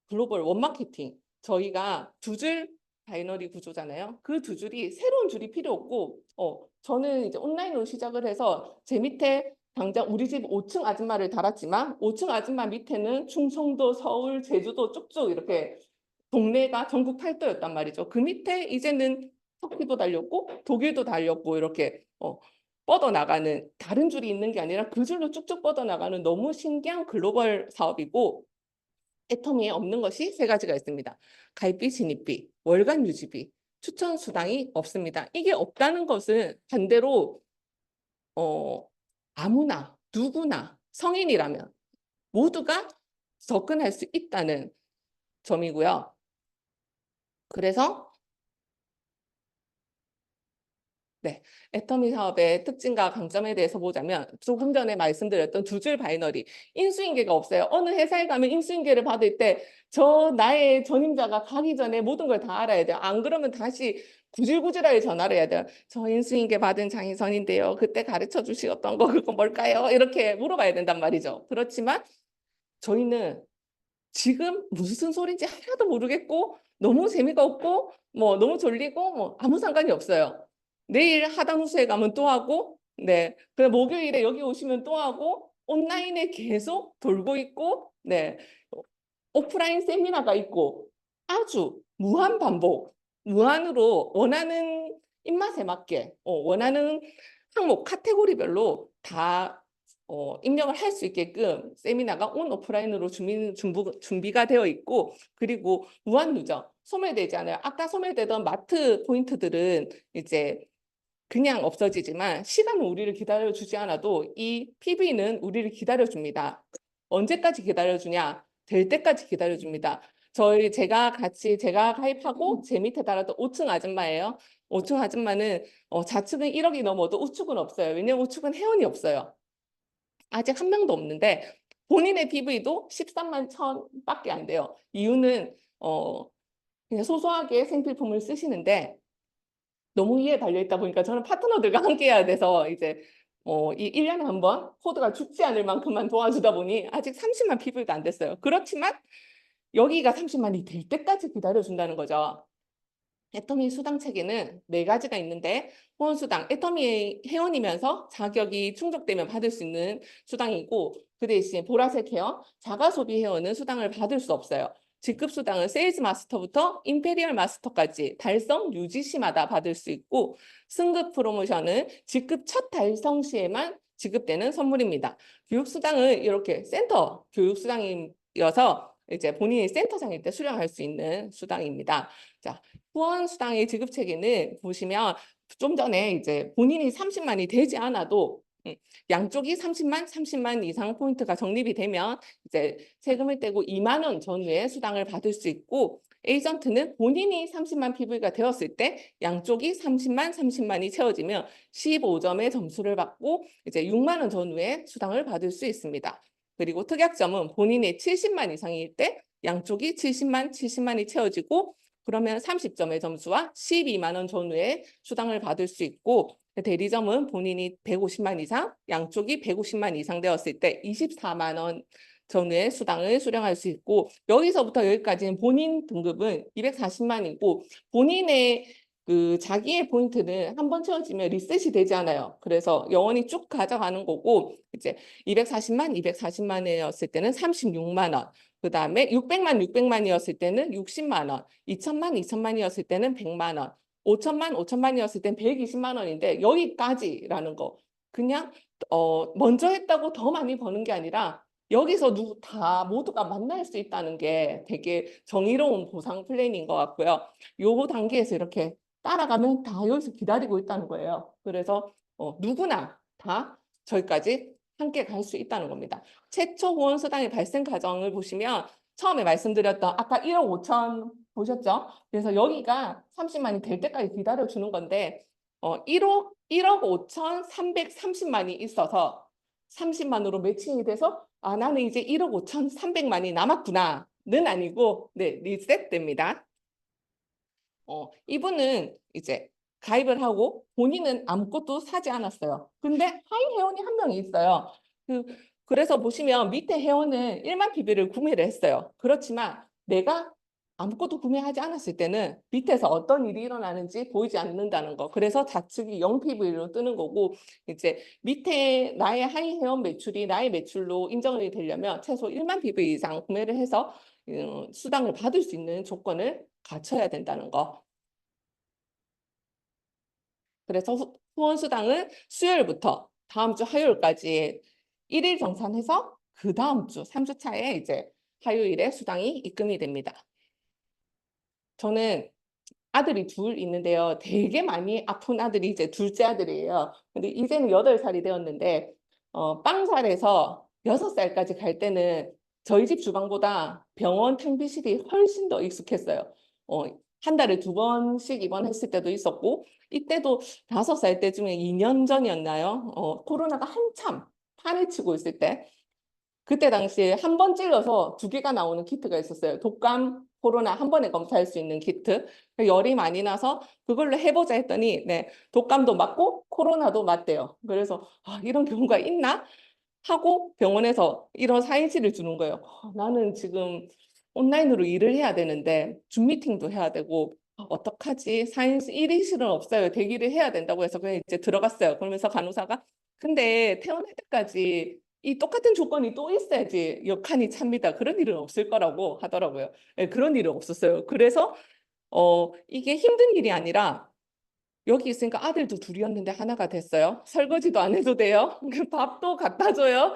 글로벌 원마케팅 저희가 두 줄 바이너리 구조잖아요. 그 두 줄이 새로운 줄이 필요 없고 저는 이제 온라인으로 시작을 해서 제 밑에 당장 우리 집 5층 아줌마를 달았지만 5층 아줌마 밑에는 충청도, 서울, 제주도 쭉쭉 이렇게 동네가 전국 팔도였단 말이죠. 그 밑에 이제는 터키도 달렸고 독일도 달렸고 이렇게 뻗어나가는 다른 줄이 있는 게 아니라 그 줄로 쭉쭉 뻗어나가는 너무 신기한 글로벌 사업이고 애터미에 없는 것이 세 가지가 있습니다. 가입비, 진입비, 월간 유지비, 추천 수당이 없습니다. 이게 없다는 것은 반대로 아무나 누구나 성인이라면 모두가 접근할 수 있다는 점이고요. 그래서 네, 애터미 사업의 특징과 강점에 대해서 보자면 조금 전에 말씀드렸던 두 줄 바이너리 인수인계가 없어요. 어느 회사에 가면 인수인계를 받을 때 나의 전임자가 가기 전에 모든 걸 다 알아야 돼요. 안 그러면 다시 구질구질하게 전화를 해야 돼요. 저 인수인계 받은 장희선인데요. 그때 가르쳐 주시었던 거 그거 뭘까요? 이렇게 물어봐야 된단 말이죠. 그렇지만 저희는 지금 무슨 소리인지 하나도 모르겠고 너무 재미가 없고 뭐 너무 졸리고 뭐 아무 상관이 없어요. 내일 하단후수에 가면 또 하고 네. 그럼 목요일에 여기 오시면 또 하고 온라인에 계속 돌고 있고 네. 오프라인 세미나가 있고 아주 무한 반복, 무한으로 원하는 입맛에 맞게 원하는 항목 카테고리별로 다 입력을 할 수 있게끔 세미나가 온 오프라인으로 준비가 되어 있고 그리고 무한 누적 소멸되지 않아요. 아까 소멸되던 마트 포인트들은 이제 그냥 없어지지만 시간은 우리를 기다려주지 않아도 이 PB는 우리를 기다려줍니다. 언제까지 기다려주냐? 될 때까지 기다려줍니다. 제가 가입하고 제 밑에 달았던 5층 아줌마예요. 5층 아줌마는 좌측은 1억이 넘어도 우측은 없어요. 왜냐면 우측은 회원이 없어요. 아직 한 명도 없는데 본인의 PV도 13만 1,000밖에 안 돼요. 이유는 그냥 소소하게 생필품을 쓰시는데 너무 이에 달려있다 보니까 저는 파트너들과 함께 해야 돼서 이제 이 1년에 한 번 코드가 죽지 않을 만큼만 도와주다 보니 아직 30만 PV가 안 됐어요. 그렇지만 여기가 30만이 될 때까지 기다려준다는 거죠. 애터미 수당 체계는 4가지가 있는데 후원수당, 애터미 회원이면서 자격이 충족되면 받을 수 있는 수당이고 그 대신 보라색 회원, 자가소비 회원은 수당을 받을 수 없어요. 직급수당은 세일즈 마스터부터 임페리얼 마스터까지 달성 유지 시마다 받을 수 있고 승급 프로모션은 직급 첫 달성 시에만 지급되는 선물입니다. 교육수당은 이렇게 센터 교육수당이어서 이제 본인이 센터장일 때 수령할 수 있는 수당입니다. 자, 후원 수당의 지급 체계는 보시면 좀 전에 이제 본인이 30만이 되지 않아도 양쪽이 30만 이상 포인트가 적립이 되면 이제 세금을 떼고 2만 원 전후의 수당을 받을 수 있고 에이전트는 본인이 30만 PV가 되었을 때 양쪽이 30만이 채워지면 15점의 점수를 받고 이제 6만 원 전후의 수당을 받을 수 있습니다. 그리고 특약점은 본인의 70만 이상일 때 양쪽이 70만이 채워지고 그러면 30점의 점수와 12만 원 전후의 수당을 받을 수 있고 대리점은 본인이 150만 이상, 양쪽이 150만 이상 되었을 때 24만 원 전후의 수당을 수령할 수 있고 여기서부터 여기까지는 본인 등급은 240만이고 본인의 자기의 포인트는 한 번 채워지면 리셋이 되지 않아요. 그래서 영원히 쭉 가져가는 거고 이제 240만이었을 때는 36만 원. 그 다음에 600만이었을 때는 60만 원, 2천만이었을 때는 100만 원, 5천만이었을 때는 120만 원인데 여기까지라는 거. 그냥 먼저 했다고 더 많이 버는 게 아니라 여기서 다 모두가 만날 수 있다는 게 되게 정의로운 보상 플랜인 것 같고요. 요 단계에서 이렇게 따라가면 다 여기서 기다리고 있다는 거예요. 그래서 누구나 다 저기까지 함께 갈 수 있다는 겁니다. 최초 후원 수당의 발생 과정을 보시면 처음에 말씀드렸던 아까 1억 5천 보셨죠? 그래서 여기가 30만이 될 때까지 기다려주는 건데 1억 5천 330만이 있어서 30만으로 매칭이 돼서 나는 이제 1억 5천 300만이 남았구나는 아니고 네, 리셋됩니다. 이분은 이제 가입을 하고 본인은 아무것도 사지 않았어요. 근데 하위 회원이 한 명이 있어요. 그래서 보시면 밑에 회원은 1만 PB를 구매를 했어요. 그렇지만 내가 아무것도 구매하지 않았을 때는 밑에서 어떤 일이 일어나는지 보이지 않는다는 거. 그래서 좌측이 0 PV로 뜨는 거고, 이제 밑에 나의 하이 회원 매출이 나의 매출로 인정이 되려면 최소 1만 PV 이상 구매를 해서 수당을 받을 수 있는 조건을 갖춰야 된다는 거. 그래서 후원 수당은 수요일부터 다음 주 화요일까지 1일 정산해서 그 다음 주 3주 차에 이제 화요일에 수당이 입금이 됩니다. 저는 아들이 둘 있는데요. 되게 많이 아픈 아들이 이제 둘째 아들이에요. 근데 이제는 8살이 되었는데 빵살에서 6살까지 갈 때는 저희 집 주방보다 병원 탕비실이 훨씬 더 익숙했어요. 한 달에 2번씩 입원했을 때도 있었고 이때도 5살 때쯤에 2년 전이었나요? 코로나가 한참 판을 치고 있을 때 그때 당시에 한 번 찔러서 2개가 나오는 키트가 있었어요. 독감, 코로나 한 번에 검사할 수 있는 키트. 열이 많이 나서 그걸로 해보자 했더니 네, 독감도 맞고 코로나도 맞대요. 그래서 이런 경우가 있나? 하고 병원에서 이런 사인지를 주는 거예요. 나는 지금 온라인으로 일을 해야 되는데 줌 미팅도 해야 되고 어떡하지? 사인지 1인실은 없어요. 대기를 해야 된다고 해서 그냥 이제 들어갔어요. 그러면서 간호사가 근데 태어날 때까지 이 똑같은 조건이 또 있어야지 역한이 찹니다. 그런 일은 없을 거라고 하더라고요. 네, 그런 일은 없었어요. 그래서 이게 힘든 일이 아니라 여기 있으니까 아들도 둘이었는데 하나가 됐어요. 설거지도 안 해도 돼요. 밥도 갖다 줘요.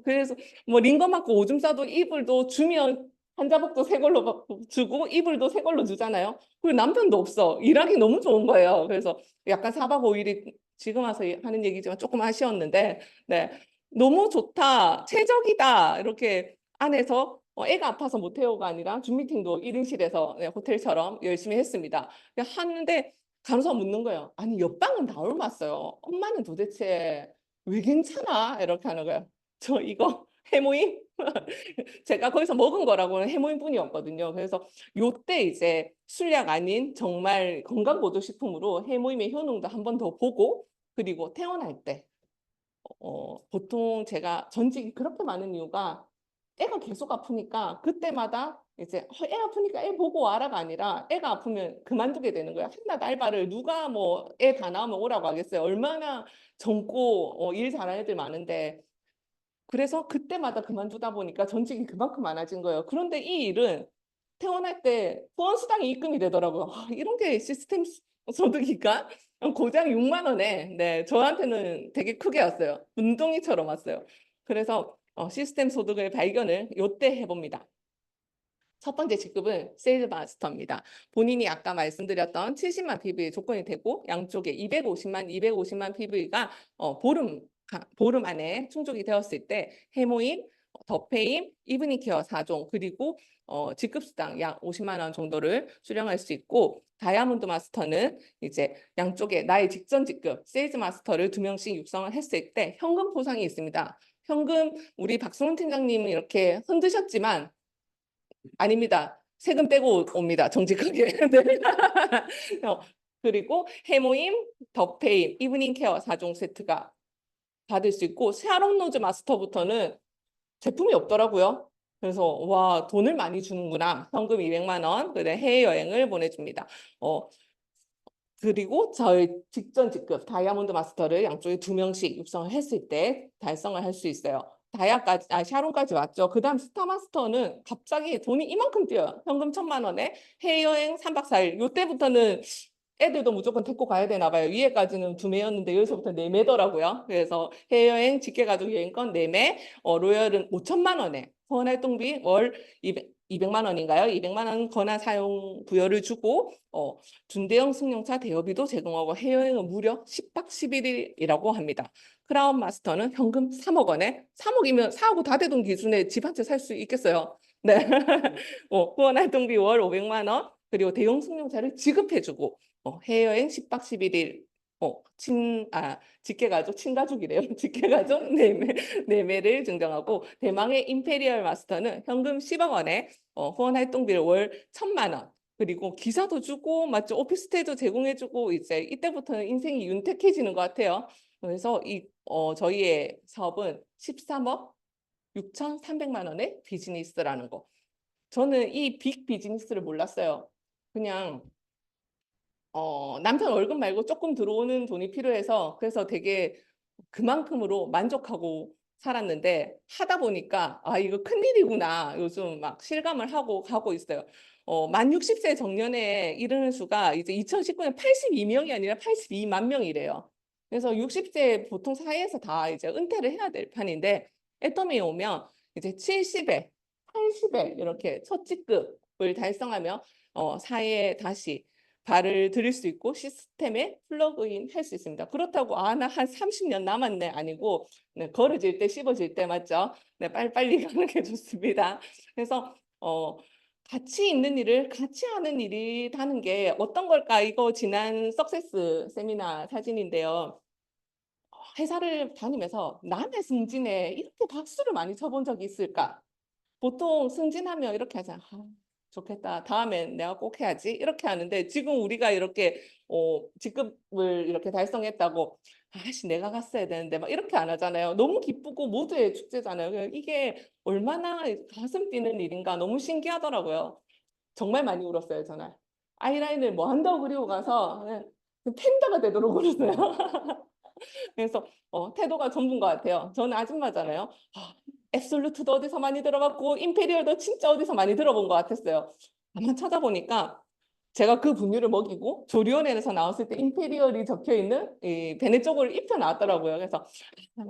그래서 뭐 링거 맞고 오줌 싸도 이불도 주면 환자복도 새 걸로 주고 이불도 새 걸로 주잖아요. 그리고 남편도 없어. 일하기 너무 좋은 거예요. 그래서 약간 4박 5일이 지금 와서 하는 얘기지만 조금 아쉬웠는데 네. 너무 좋다. 최적이다. 이렇게 안에서 애가 아파서 못해요가 아니라 줌 미팅도 1인실에서 네, 호텔처럼 열심히 했습니다. 하는데 간호사 묻는 거예요. 아니 옆방은 다 옮았어요. 엄마는 도대체 왜 괜찮아? 이렇게 하는 거예요. 저 이거 해모임? 제가 거기서 먹은 거라고는 해모임뿐이었거든요. 그래서 요때 이제 술약 아닌 정말 건강보조식품으로 해모임의 효능도 한 번 더 보고 그리고 퇴원할 때 보통 제가 전직이 그렇게 많은 이유가 애가 계속 아프니까 그때마다 이제 애 아프니까 애 보고 와라가 아니라 애가 아프면 그만두게 되는 거예요. 한낱 알바를 누가 뭐 애 다 나오면 오라고 하겠어요. 얼마나 젊고 일 잘하는 애들 많은데 그래서 그때마다 그만두다 보니까 전직이 그만큼 많아진 거예요. 그런데 이 일은 퇴원할 때 후원 수당이 입금이 되더라고요. 이런 게 시스템 소득이니까 고작 6만 원에 네, 저한테는 되게 크게 왔어요. 운동이처럼 왔어요. 그래서 시스템 소득의 발견을 요때 해봅니다. 첫 번째 직급은 세일즈 마스터입니다. 본인이 아까 말씀드렸던 70만 PV 조건이 되고 양쪽에 250만 PV가 보름 안에 충족이 되었을 때 해모임, 더페임, 이브닝 케어 4종 그리고 직급수당 약 50만 원 정도를 수령할 수 있고 다이아몬드 마스터는 이제 양쪽에 나의 직전 직급 세일즈 마스터를 2명씩 육성을 했을 때 현금 보상이 있습니다. 현금 우리 박수훈 팀장님은 이렇게 흔드셨지만 아닙니다. 세금 빼고 옵니다. 정직하게. 네. 그리고 해모임, 더페임, 이브닝 케어 4종 세트가 받을 수 있고 샤론 로즈 마스터부터는 제품이 없더라고요. 그래서 와 돈을 많이 주는구나. 현금 200만 원, 그래 해외여행을 보내줍니다. 그리고 저희 직전 직급 다이아몬드 마스터를 양쪽에 2명씩 육성을 했을 때 달성을 할 수 있어요. 샤론까지 왔죠. 그 다음 스타 마스터는 갑자기 돈이 이만큼 뛰어요. 현금 1,000만 원에 해외여행 3박 4일. 요때부터는 애들도 무조건 데리고 가야 되나 봐요. 위에까지는 2매였는데 여기서부터 4매더라고요. 그래서 해외여행, 직계가족 여행권 4매, 로열은 5천만 원에 후원활동비 월 200만 원인가요? 200만 원 권한 사용 부여를 주고 준대형 승용차 대여비도 제공하고 해외여행은 무려 10박 11일이라고 합니다. 크라운 마스터는 현금 3억 원에 3억이면 4하고 다 되던 기준에 집 한 채 살 수 있겠어요. 네. 후원활동비 월 500만 원 그리고 대형 승용차를 지급해주고 해외여행 10박 11일 직계가족 친가족이래요. 직계가족 4매를 증정하고 대망의 임페리얼 마스터는 현금 10억 원에 후원활동비를 월 1,000만 원 그리고 기사도 주고 맞죠? 오피스텔도 제공해주고 이제 이때부터는 인생이 윤택해지는 것 같아요. 그래서 저희의 사업은 13억 6,300만 원의 비즈니스라는 거. 저는 이 빅 비즈니스를 몰랐어요. 그냥 남편 월급 말고 조금 들어오는 돈이 필요해서 그래서 되게 그만큼으로 만족하고 살았는데 하다 보니까 아 이거 큰일이구나 요즘 막 실감을 하고 가고 있어요. 만 60세 정년에 이르는 수가 이제 2019년 82명이 아니라 82만 명이래요. 그래서 60세 보통 사회에서 다 이제 은퇴를 해야 될 판인데 애터미에 오면 이제 70에 80에 이렇게 첫 직급을 달성하면 사회에 다시 발을 들일 수 있고 시스템에 플러그인 할 수 있습니다. 그렇다고 아, 나 한 30년 남았네 아니고 네, 걸어질 때 씹어질 때 맞죠? 네, 빨리빨리 가는 게 좋습니다. 그래서 같이 있는 일을 같이 하는 일이라는 게 어떤 걸까? 이거 지난 석세스 세미나 사진인데요. 회사를 다니면서 남의 승진에 이렇게 박수를 많이 쳐본 적이 있을까? 보통 승진하면 이렇게 하잖아. 아, 좋겠다. 다음엔 내가 꼭 해야지. 이렇게 하는데 지금 우리가 이렇게 직급을 이렇게 달성했다고 아씨 내가 갔어야 되는데 막 이렇게 안 하잖아요. 너무 기쁘고 모두의 축제잖아요. 이게 얼마나 가슴 뛰는 일인가 너무 신기하더라고요. 정말 많이 울었어요, 저날. 아이라인을 뭐 한다고 그리고 가서 팬더가 되도록 울었어요. 그래서 태도가 전부인 것 같아요. 저는 아줌마잖아요. 앱솔루트도 어디서 많이 들어봤고 임페리얼도 진짜 어디서 많이 들어본 것 같았어요. 한번 찾아보니까 제가 그 분유를 먹이고 조리원에서 나왔을 때 임페리얼이 적혀 있는 이 베네 쪽을 입혀 나왔더라고요. 그래서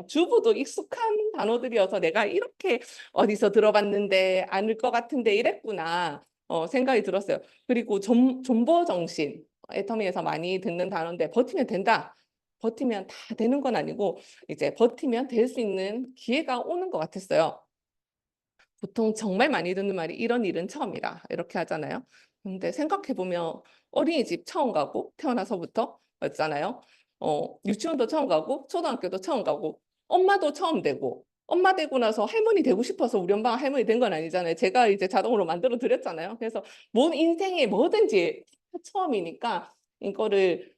주부도 익숙한 단어들이어서 내가 이렇게 어디서 들어봤는데 아는 것 같은데 이랬구나 생각이 들었어요. 그리고 존버 정신 애터미에서 많이 듣는 단어인데 버티면 된다. 버티면 다 되는 건 아니고 이제 버티면 될 수 있는 기회가 오는 것 같았어요. 보통 정말 많이 듣는 말이 이런 일은 처음이다 이렇게 하잖아요. 근데 생각해 보면 어린이집 처음 가고 태어나서부터 였잖아요. 유치원도 처음 가고 초등학교도 처음 가고 엄마도 처음 되고 엄마 되고 나서 할머니 되고 싶어서 우리 엄마가 할머니 된 건 아니잖아요. 제가 이제 자동으로 만들어 드렸잖아요. 그래서 뭔 인생에 뭐든지 처음이니까 이거를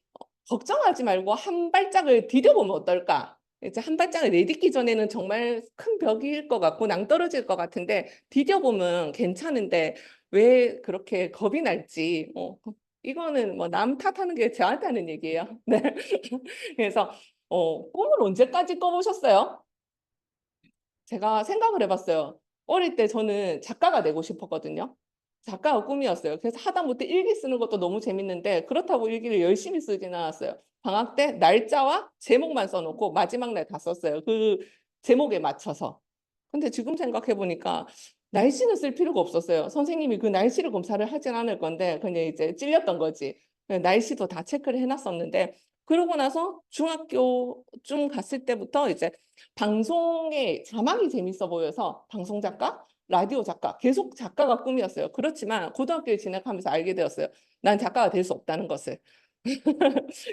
걱정하지 말고 한 발짝을 디뎌보면 어떨까? 이제 한 발짝을 내딛기 전에는 정말 큰 벽일 것 같고 낭떠러질 것 같은데 디뎌보면 괜찮은데 왜 그렇게 겁이 날지 이거는 뭐 남 탓하는 게 저한테 하는 얘기예요. 네. 그래서 꿈을 언제까지 꿔보셨어요? 제가 생각을 해봤어요. 어릴 때 저는 작가가 되고 싶었거든요. 작가가 꿈이었어요. 그래서 하다못해 일기 쓰는 것도 너무 재밌는데 그렇다고 일기를 열심히 쓰지는 않았어요. 방학 때 날짜와 제목만 써놓고 마지막 날 다 썼어요. 그 제목에 맞춰서. 근데 지금 생각해 보니까 날씨는 쓸 필요가 없었어요. 선생님이 그 날씨를 검사를 하진 않을 건데 그냥 이제 찔렸던 거지. 날씨도 다 체크를 해놨었는데 그러고 나서 중학교쯤 갔을 때부터 이제 방송의 자막이 재밌어 보여서 방송 작가, 라디오 작가, 계속 작가가 꿈이었어요. 그렇지만 고등학교에 진학하면서 알게 되었어요. 난 작가가 될 수 없다는 것을.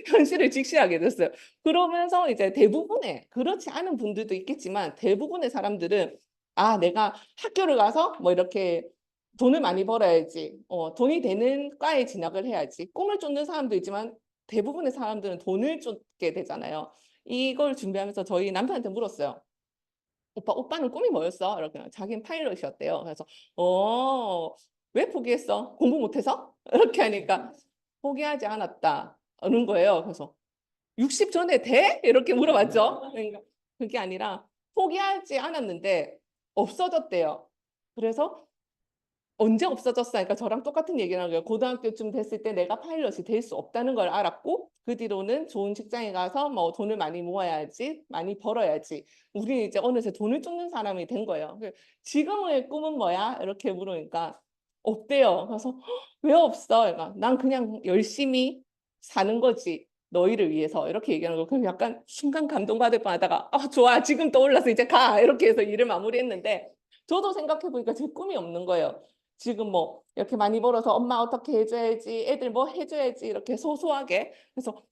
현실을 직시하게 됐어요. 그러면서 이제 대부분의 그렇지 않은 분들도 있겠지만 대부분의 사람들은 아, 내가 학교를 가서 뭐 이렇게 돈을 많이 벌어야지. 돈이 되는 과에 진학을 해야지. 꿈을 쫓는 사람도 있지만 대부분의 사람들은 돈을 쫓게 되잖아요. 이걸 준비하면서 저희 남편한테 물었어요. 오빠는 꿈이 뭐였어? 이렇게 자기는 파일럿이었대요. 그래서 왜 포기했어? 공부 못해서? 이렇게 하니까 포기하지 않았다는 거예요. 그래서 60 전에 돼? 이렇게 물어봤죠. 그러니까 그게 아니라 포기하지 않았는데 없어졌대요. 그래서 언제 없어졌어? 그러니까 저랑 똑같은 얘기를 하는 거예요. 고등학교쯤 됐을 때 내가 파일럿이 될 수 없다는 걸 알았고 그 뒤로는 좋은 직장에 가서 뭐 돈을 많이 모아야지, 많이 벌어야지. 우리는 이제 어느새 돈을 쫓는 사람이 된 거예요. 지금의 꿈은 뭐야? 이렇게 물으니까 없대요. 그래서 왜 없어? 그러니까 난 그냥 열심히 사는 거지. 너희를 위해서 이렇게 얘기하는 거. 그럼 약간 순간 감동받을 뻔하다가 좋아 지금 떠올라서 이제 가 이렇게 해서 일을 마무리했는데 저도 생각해 보니까 제 꿈이 없는 거예요. 지금 뭐 이렇게 많이 벌어서 엄마 어떻게 해줘야지 애들 뭐 해줘야지 이렇게 소소하게 그래서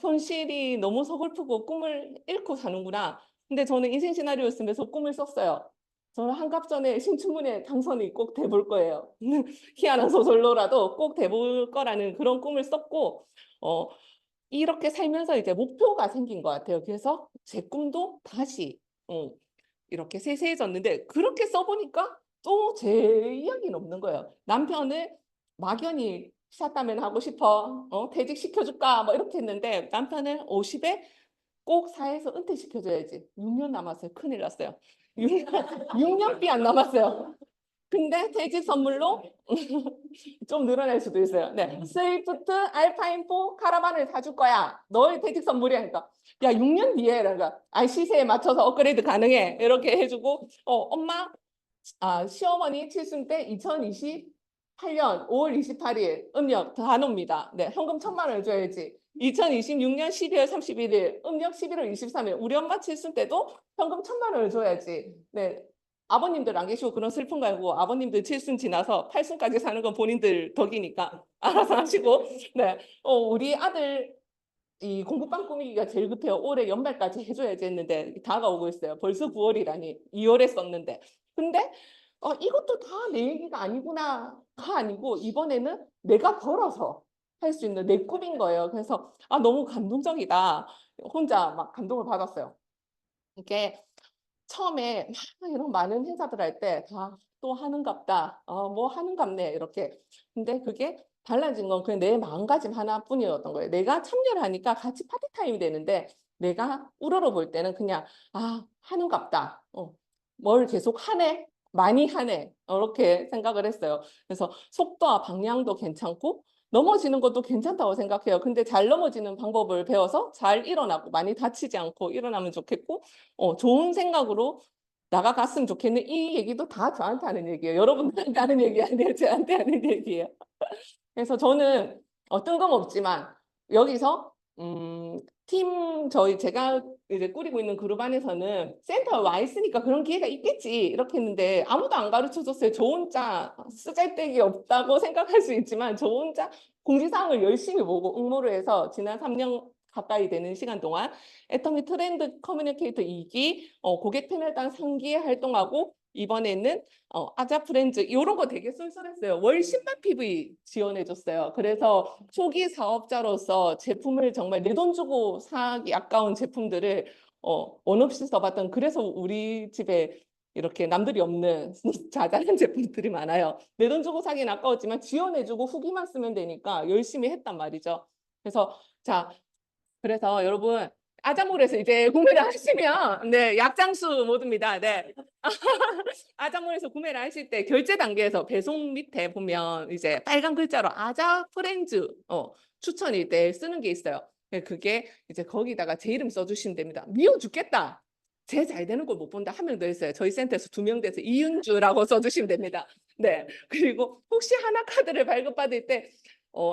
현실이 너무 서글프고 꿈을 잃고 사는구나. 근데 저는 인생 시나리오 쓰면서 꿈을 썼어요. 저는 한갑전에 신춘문예 당선이 꼭 돼볼 거예요. 희한한 소설로라도 꼭 돼볼 거라는 그런 꿈을 썼고 이렇게 살면서 이제 목표가 생긴 것 같아요. 그래서 제 꿈도 다시 이렇게 세세해졌는데 그렇게 써보니까 또 제 이야기는 없는 거예요. 남편을 막연히 샷다면 하고 싶어, 퇴직 시켜줄까, 뭐 이렇게 했는데 남편은 50에 꼭 사회에서 은퇴시켜줘야지. 6년 남았어요. 큰일 났어요. 6년비 안 남았어요. 근데 퇴직 선물로 좀 늘어날 수도 있어요. 네, 스위프트 알파인4 카라반을 사줄 거야. 너의 퇴직 선물이니까. 야, 6년 뒤에 그러니까 시세에 맞춰서 업그레이드 가능해. 이렇게 해주고, 엄마, 시어머니 칠순 때 2028년 5월 28일 음력 단오입니다. 네, 현금 1,000만 원을 줘야지. 2026년 12월 31일 음력 11월 23일 우리 엄마 칠순 때도 현금 1,000만 원을 줘야지. 네. 아버님들 안 계시고 그런 슬픈 거 알고 아버님들 칠순 지나서 팔순까지 사는 건 본인들 덕이니까 알아서 하시고. 네. 우리 아들 이 공부방 꾸미기가 제일 급해요. 올해 연말까지 해줘야지 했는데 다가오고 있어요. 벌써 9월이라니 2월에 썼는데. 근데 이것도 다 내 얘기가 아니구나가 아니고 이번에는 내가 벌어서 할 수 있는 내 꿈인 거예요. 그래서 너무 감동적이다. 혼자 막 감동을 받았어요. 이게 처음에 막 이런 많은 행사들 할 때 다 또 하는갑다. 뭐 하는갑네 이렇게. 근데 그게 달라진 건 그냥 내 마음가짐 하나뿐이었던 거예요. 내가 참여를 하니까 같이 파티 타임이 되는데 내가 우러러 볼 때는 그냥 하는갑다. 뭘 계속 하네. 많이 하네. 이렇게 생각을 했어요. 그래서 속도와 방향도 괜찮고 넘어지는 것도 괜찮다고 생각해요. 근데 잘 넘어지는 방법을 배워서 잘 일어나고 많이 다치지 않고 일어나면 좋겠고 좋은 생각으로 나가갔으면 좋겠는 이 얘기도 다 저한테 하는 얘기예요. 여러분들한테 하는 얘기 아니에요. 저한테 하는 얘기예요. 그래서 저는 뜬금없지만 여기서 제가 이제 꾸리고 있는 그룹 안에서는 센터에 와 있으니까 그런 기회가 있겠지 이렇게 했는데 아무도 안 가르쳐 줬어요. 저 혼자 쓰잘데기 없다고 생각할 수 있지만 저 혼자 공지사항을 열심히 보고 응모를 해서 지난 3년 가까이 되는 시간 동안 애터미 트렌드 커뮤니케이터 2기, 고객 패널당 3기에 활동하고 이번에는 아자 프렌즈 이런 거 되게 쏠쏠했어요. 월 10만 PV 지원해줬어요. 그래서 초기 사업자로서 제품을 정말 내 돈 주고 사기 아까운 제품들을 원 없이 써봤던 그래서 우리 집에 이렇게 남들이 없는 자잘한 제품들이 많아요. 내 돈 주고 사기는 아까웠지만 지원해주고 후기만 쓰면 되니까 열심히 했단 말이죠. 그래서 여러분 아자몰에서 이제 구매를 하시면 약장수 모드입니다. 네. 아자몰에서 구매를 하실 때 결제 단계에서 배송 밑에 보면 이제 빨간 글자로 아자 프렌즈 추천일 때 쓰는 게 있어요. 그게 이제 거기다가 제 이름 써주시면 됩니다. 미워 죽겠다. 제 잘 되는 걸 못 본다. 한 명 더 있어요. 저희 센터에서 2명 돼서 이윤주라고 써주시면 됩니다. 네. 그리고 혹시 하나카드를 발급받을 때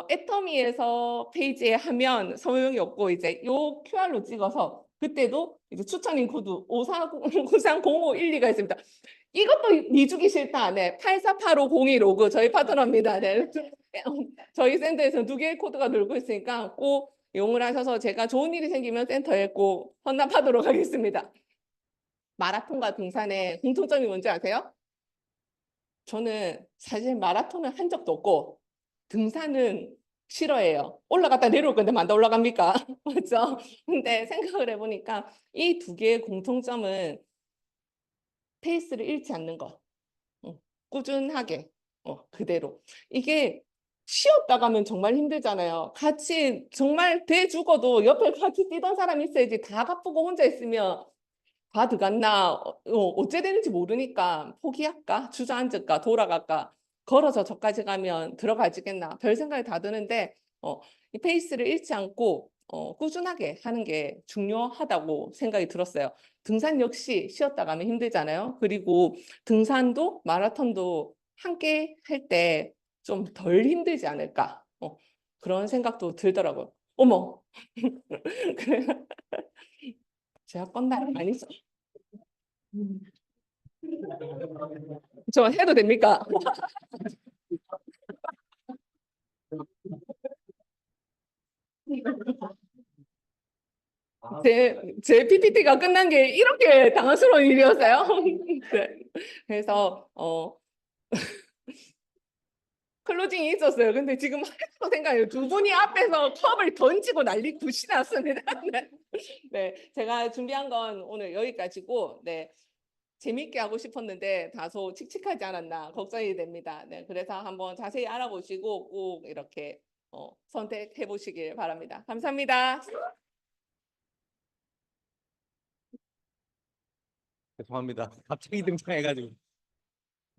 애터미에서 페이지에 하면 소용이 없고 이제 요 QR로 찍어서 그때도 이제 추천인 코드 540512가 있습니다. 이것도 미주기 싫다. 네. 848502 로그 저희 파트너입니다. 네. 저희 센터에서 2개의 코드가 돌고 있으니까 꼭 이용을 하셔서 제가 좋은 일이 생기면 센터에 꼭 헌납하도록 하겠습니다. 마라톤과 등산의 공통점이 뭔지 아세요? 저는 사실 마라톤을 한 적도 없고 등산은 싫어해요. 올라갔다 내려올 건데 만다 올라갑니까? 맞죠? 근데 생각을 해보니까 이 2개의 공통점은 페이스를 잃지 않는 거. 꾸준하게 그대로. 이게 쉬었다 가면 정말 힘들잖아요. 같이 정말 돼 죽어도 옆에 같이 뛰던 사람이 있어야지 다 바쁘고 혼자 있으면 다 들어갔나 어째 되는지 모르니까 포기할까 주저앉을까 돌아갈까 걸어서 저까지 가면 들어가지겠나 별 생각이 다 드는데 이 페이스를 잃지 않고 꾸준하게 하는 게 중요하다고 생각이 들었어요. 등산 역시 쉬었다 가면 힘들잖아요. 그리고 등산도 마라톤도 함께 할 때 좀 덜 힘들지 않을까 그런 생각도 들더라고요. 어머 그래 제가 건날 아니죠? 저 해도 됩니까? 제 PPT가 끝난 게 이렇게 당황스러운 일이었어요. 네. 그래서 클로징이 있었어요. 근데 지금 해도 생각해요. 2분이 앞에서 컵을 던지고 난리 굿이 났습니다. 네. 네, 제가 준비한 건 오늘 여기까지고, 네. 재미있게 하고 싶었는데 다소 칙칙하지 않았나 걱정이 됩니다. 네, 그래서 한번 자세히 알아보시고 꼭 이렇게 선택해 보시길 바랍니다. 감사합니다. 죄송합니다. 갑자기 등장해가지고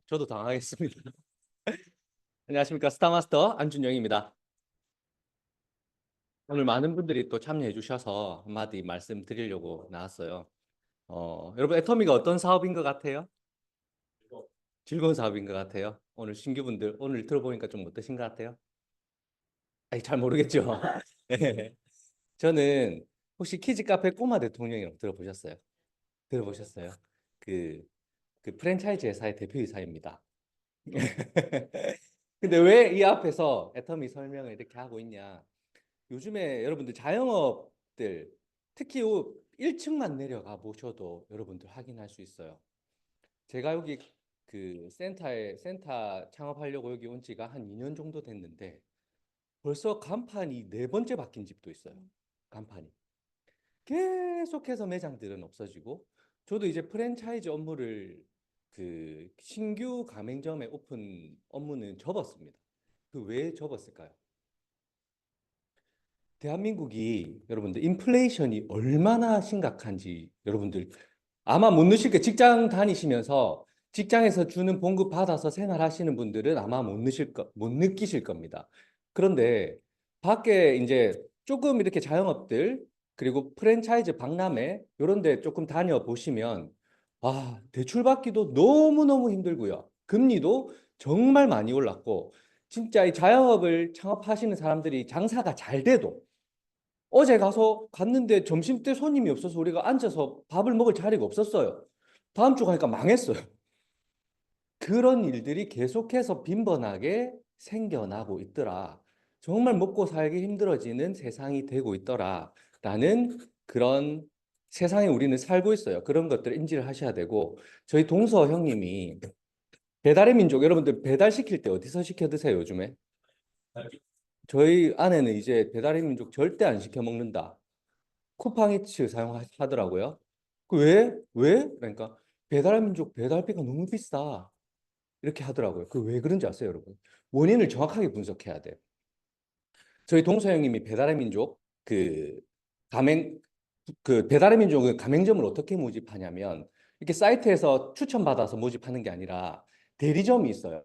저도 당황했습니다. 안녕하십니까. 스타마스터 안준영입니다. 오늘 많은 분들이 또 참여해 주셔서 한마디 말씀드리려고 나왔어요. 여러분 애터미가 어떤 사업인 것 같아요? 즐거운 사업인 것 같아요. 오늘 신규분들 오늘 들어보니까 좀 어떠신 것 같아요? 아니, 잘 모르겠죠. 네. 저는 혹시 키즈 카페 꼬마 대통령이라고 들어보셨어요? 들어보셨어요? 그 프랜차이즈 회사의 대표이사입니다. 근데 왜 이 앞에서 애터미 설명을 이렇게 하고 있냐? 요즘에 여러분들 자영업들 특히 1층만 내려가 보셔도 여러분들 확인할 수 있어요. 제가 여기 그 센터 창업하려고 여기 온 지가 한 2년 정도 됐는데 벌써 간판이 4번째 바뀐 집도 있어요. 간판이. 계속해서 매장들은 없어지고 저도 이제 프랜차이즈 업무를 그 신규 가맹점의 오픈 업무는 접었습니다. 그 왜 접었을까요? 대한민국이 여러분들 인플레이션이 얼마나 심각한지 여러분들 아마 못 느낄 게 직장 다니시면서 직장에서 주는 봉급 받아서 생활하시는 분들은 아마 못 느끼실 겁니다. 그런데 밖에 이제 조금 이렇게 자영업들 그리고 프랜차이즈 박람회 이런 데 조금 다녀보시면 와, 대출 받기도 너무너무 힘들고요. 금리도 정말 많이 올랐고 진짜 이 자영업을 창업하시는 사람들이 장사가 잘 돼도 어제 갔는데 점심때 손님이 없어서 우리가 앉아서 밥을 먹을 자리가 없었어요. 다음 주 가니까 망했어요. 그런 일들이 계속해서 빈번하게 생겨나고 있더라. 정말 먹고 살기 힘들어지는 세상이 되고 있더라. 라는 그런 세상에 우리는 살고 있어요. 그런 것들을 인지를 하셔야 되고 저희 동서 형님이 배달의 민족 여러분들 배달 시킬 때 어디서 시켜 드세요, 요즘에? 저희 아내는 이제 배달의 민족 절대 안 시켜 먹는다. 쿠팡이츠 사용하더라고요. 그 왜? 그러니까 배달의 민족 배달비가 너무 비싸. 이렇게 하더라고요. 그 왜 그런지 아세요, 여러분? 원인을 정확하게 분석해야 돼요. 저희 동서 형님이 배달의 민족 그 가맹 그 배달의 민족은 가맹점을 어떻게 모집하냐면 이렇게 사이트에서 추천받아서 모집하는 게 아니라 대리점이 있어요.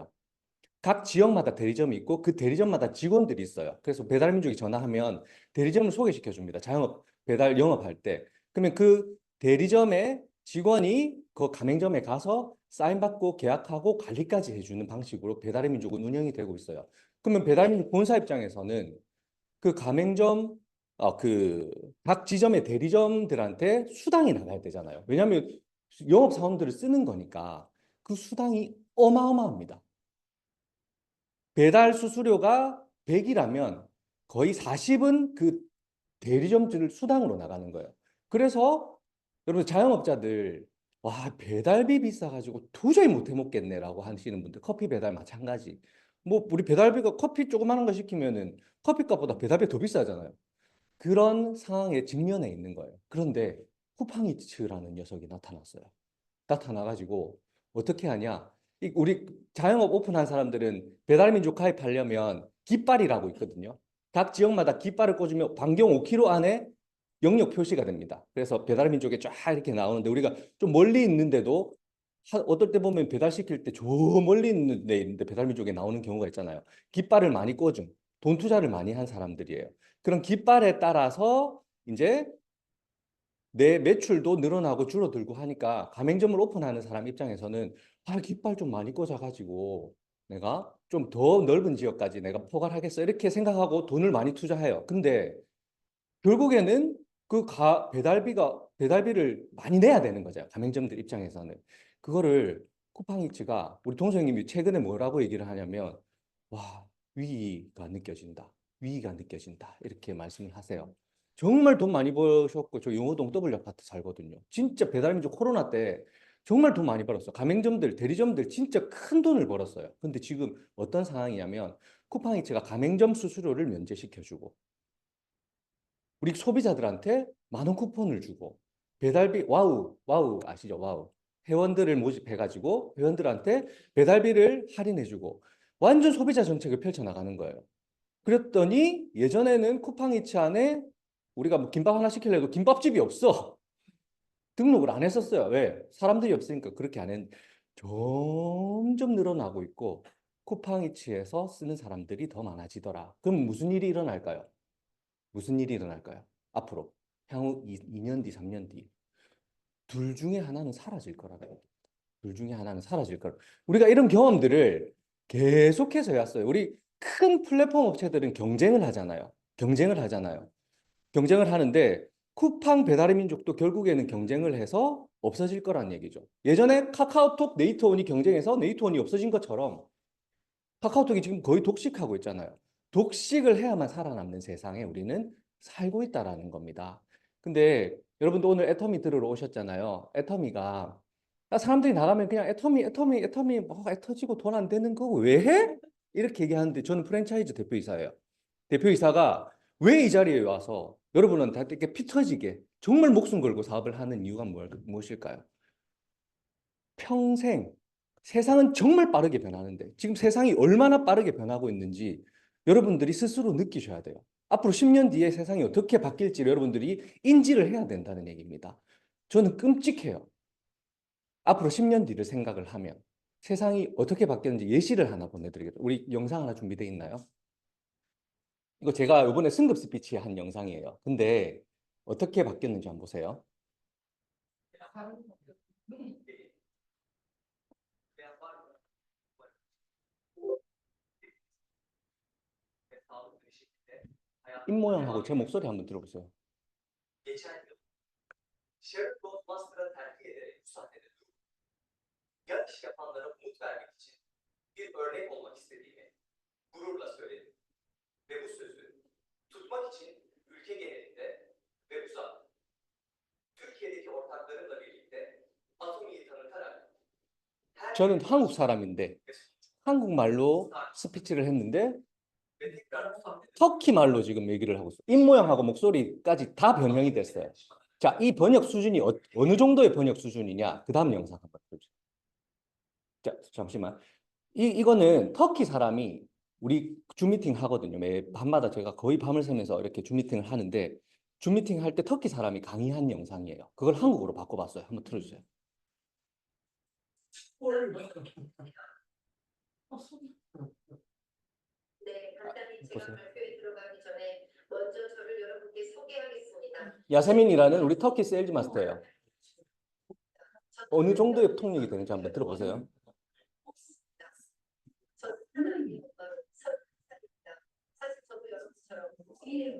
각 지역마다 대리점이 있고 그 대리점마다 직원들이 있어요. 그래서 배달민족이 전화하면 대리점을 소개시켜 줍니다. 자영업 배달 영업할 때. 그러면 그 대리점의 직원이 그 가맹점에 가서 사인받고 계약하고 관리까지 해주는 방식으로 배달의 민족은 운영이 되고 있어요. 그러면 배달의 민족 본사 입장에서는 그 가맹점 각 지점의 대리점들한테 수당이 나가야 되잖아요. 왜냐하면 영업 사원들을 쓰는 거니까 그 수당이 어마어마합니다. 배달 수수료가 100이라면 거의 40은 그 대리점들 수당으로 나가는 거예요. 그래서 여러분 자영업자들 와 배달비 비싸가지고 도저히 못 해먹겠네라고 하시는 분들 커피 배달 마찬가지. 뭐 우리 배달비가 커피 조그마한 거 시키면은 커피값보다 배달비 더 비싸잖아요. 그런 상황에 직면해 있는 거예요. 그런데 쿠팡이츠라는 녀석이 나타나가지고 어떻게 하냐? 우리 자영업 오픈한 사람들은 배달민족 가입하려면 깃발이라고 있거든요. 각 지역마다 깃발을 꽂으면 반경 5km 안에 영역 표시가 됩니다. 그래서 배달민족에 쫙 이렇게 나오는데 우리가 좀 멀리 있는데도 어떨 때 보면 배달시킬 때 저 멀리 있는 데 있는데 배달민족에 나오는 경우가 있잖아요. 깃발을 많이 꽂은 돈 투자를 많이 한 사람들이에요. 그런 깃발에 따라서 이제 내 매출도 늘어나고 줄어들고 하니까 가맹점을 오픈하는 사람 입장에서는 깃발 좀 많이 꽂아가지고 내가 좀 더 넓은 지역까지 내가 포괄하겠어 이렇게 생각하고 돈을 많이 투자해요. 근데 결국에는 배달비를 많이 내야 되는 거죠. 가맹점들 입장에서는. 그거를 쿠팡이츠가 우리 동생님이 최근에 뭐라고 얘기를 하냐면 와, 위기가 느껴진다. 위기가 느껴진다. 이렇게 말씀을 하세요. 정말 돈 많이 버셨고 저 용호동 W 아파트 살거든요. 진짜 배달민족 코로나 때 정말 돈 많이 벌었어. 가맹점들, 대리점들 진짜 큰 돈을 벌었어요. 근데 지금 어떤 상황이냐면 쿠팡이츠가 가맹점 수수료를 면제시켜주고 우리 소비자들한테 10,000원 쿠폰을 주고 배달비 와우 아시죠? 와우. 회원들을 모집해가지고 회원들한테 배달비를 할인해주고 완전 소비자 정책을 펼쳐나가는 거예요. 그랬더니 예전에는 쿠팡이츠 안에 우리가 뭐 김밥 하나 시키려도 김밥집이 없어. 등록을 안 했었어요. 왜? 사람들이 없으니까 그렇게 안 했는데 점점 늘어나고 있고 쿠팡이츠에서 쓰는 사람들이 더 많아지더라. 그럼 무슨 일이 일어날까요? 무슨 일이 일어날까요? 앞으로 향후 2년 뒤, 3년 뒤. 둘 중에 하나는 사라질 거라고. 둘 중에 하나는 사라질 거라. 우리가 이런 경험들을 계속해서 해왔어요. 우리 큰 플랫폼 업체들은 경쟁을 하잖아요. 경쟁을 하잖아요. 경쟁을 하는데 쿠팡 배달의 민족도 결국에는 경쟁을 해서 없어질 거란 얘기죠. 예전에 카카오톡, 네이트온이 경쟁해서 네이트온이 없어진 것처럼 카카오톡이 지금 거의 독식하고 있잖아요. 독식을 해야만 살아남는 세상에 우리는 살고 있다라는 겁니다. 근데 여러분도 오늘 애터미 들으러 오셨잖아요. 애터미가 사람들이 나가면 그냥 애터미 뭐 애터지고 돈 안 되는 거 왜 해? 이렇게 얘기하는데 저는 프랜차이즈 대표이사예요. 대표이사가 왜 이 자리에 와서 여러분한테 이렇게 피 터지게 정말 목숨 걸고 사업을 하는 이유가 무엇일까요? 평생 세상은 정말 빠르게 변하는데 지금 세상이 얼마나 빠르게 변하고 있는지 여러분들이 스스로 느끼셔야 돼요. 앞으로 10년 뒤에 세상이 어떻게 바뀔지를 여러분들이 인지를 해야 된다는 얘기입니다. 저는 끔찍해요. 앞으로 10년 뒤를 생각을 하면 세상이 어떻게 바뀌었는지 예시를 하나 보내드리겠습니다. 우리 영상 하나 준비되어 있나요? 이거 제가 이번에 승급 스피치 한 영상이에요. 근데 어떻게 바뀌었는지 한번 보세요. 입 모양하고 제 목소리 한번 들어보세요. Geçen yıl Shared Ghostbuster'a terfi ederek bu sahnede durdum. Yan iş yapanlara umut vermek için bir örnek olmak istediğimi gururla söyledim. Ve bu sözü tutmak için ülke genelinde ve uzak Türkiye'deki ortaklarımla birlikte Atomi'yi tanıtarak 저는 한국 사람인데 한국말로 스피치를 했는데 ve tekrar bu sahnede 터키 말로 지금 얘기를 하고 있어요. 입 모양하고 목소리까지 다 변형이 됐어요. 자, 이 번역 수준이 어느 정도의 번역 수준이냐? 그 다음 영상 한번 보죠. 자, 잠시만. 이거는 터키 사람이 우리 줌 미팅 하거든요. 매 밤마다 제가 거의 밤을 새면서 이렇게 줌 미팅을 하는데 줌 미팅 할 때 터키 사람이 강의한 영상이에요. 그걸 한국어로 바꿔봤어요. 한번 틀어주세요. 네, 간단히 제가 보세요. 발표에 들어가기 전에 먼저 저를 여러분께 소개하겠습니다. 야세민이라는 우리 터키 세일즈 마스터예요. 어느 정도의 통역이 되는지 한번 들어보세요. 저는 하나님의 영광을 선포합니다. 사실 저도 여러분처럼 일에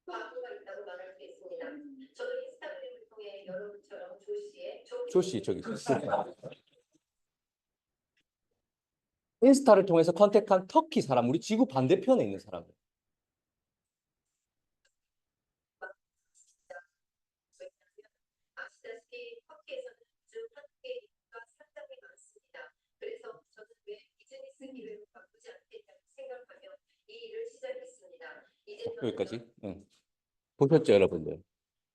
과거가 있다고 말할 수 있습니다. 저도 인스타그램을 통해 여러분처럼 조씨 저기 있어요. 인스타를 통해서 컨택한 터키 사람, 우리 지구 반대편에 있는 사람. 아시다시피 터키에서는 요즘 한국의 인구가 상당히 많습니다. 그래서 저는 왜 비즈니스 기회로 바꾸지 않겠다고 생각하며 이 일을 시작했습니다. 이제 저는 여기까지. 응. 보셨죠, 여러분들?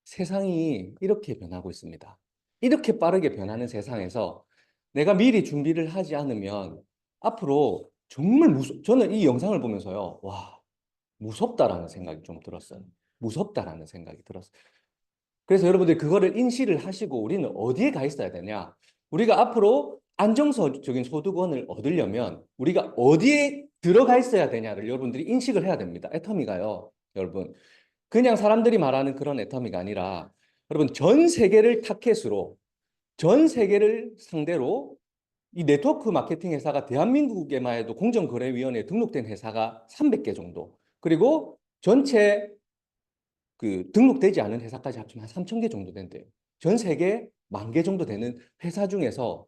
세상이 이렇게 변하고 있습니다. 이렇게 빠르게 변하는 세상에서 내가 미리 준비를 하지 않으면 앞으로 정말 저는 이 영상을 보면서요, 와, 무섭다라는 생각이 좀 들었어요. 무섭다라는 생각이 들었어요. 그래서 여러분들 그거를 인식을 하시고 우리는 어디에 가 있어야 되냐? 우리가 앞으로 안정적인 소득원을 얻으려면 우리가 어디에 들어가 있어야 되냐를 여러분들이 인식을 해야 됩니다. 애터미가요, 여러분. 그냥 사람들이 말하는 그런 애터미가 아니라 여러분 전 세계를 타켓으로 전 세계를 상대로 이 네트워크 마케팅 회사가 대한민국에만 해도 공정거래위원회에 등록된 회사가 300개 정도, 그리고 전체 그 등록되지 않은 회사까지 합치면 한 3,000개 정도 된대요. 전 세계 10,000개 정도 되는 회사 중에서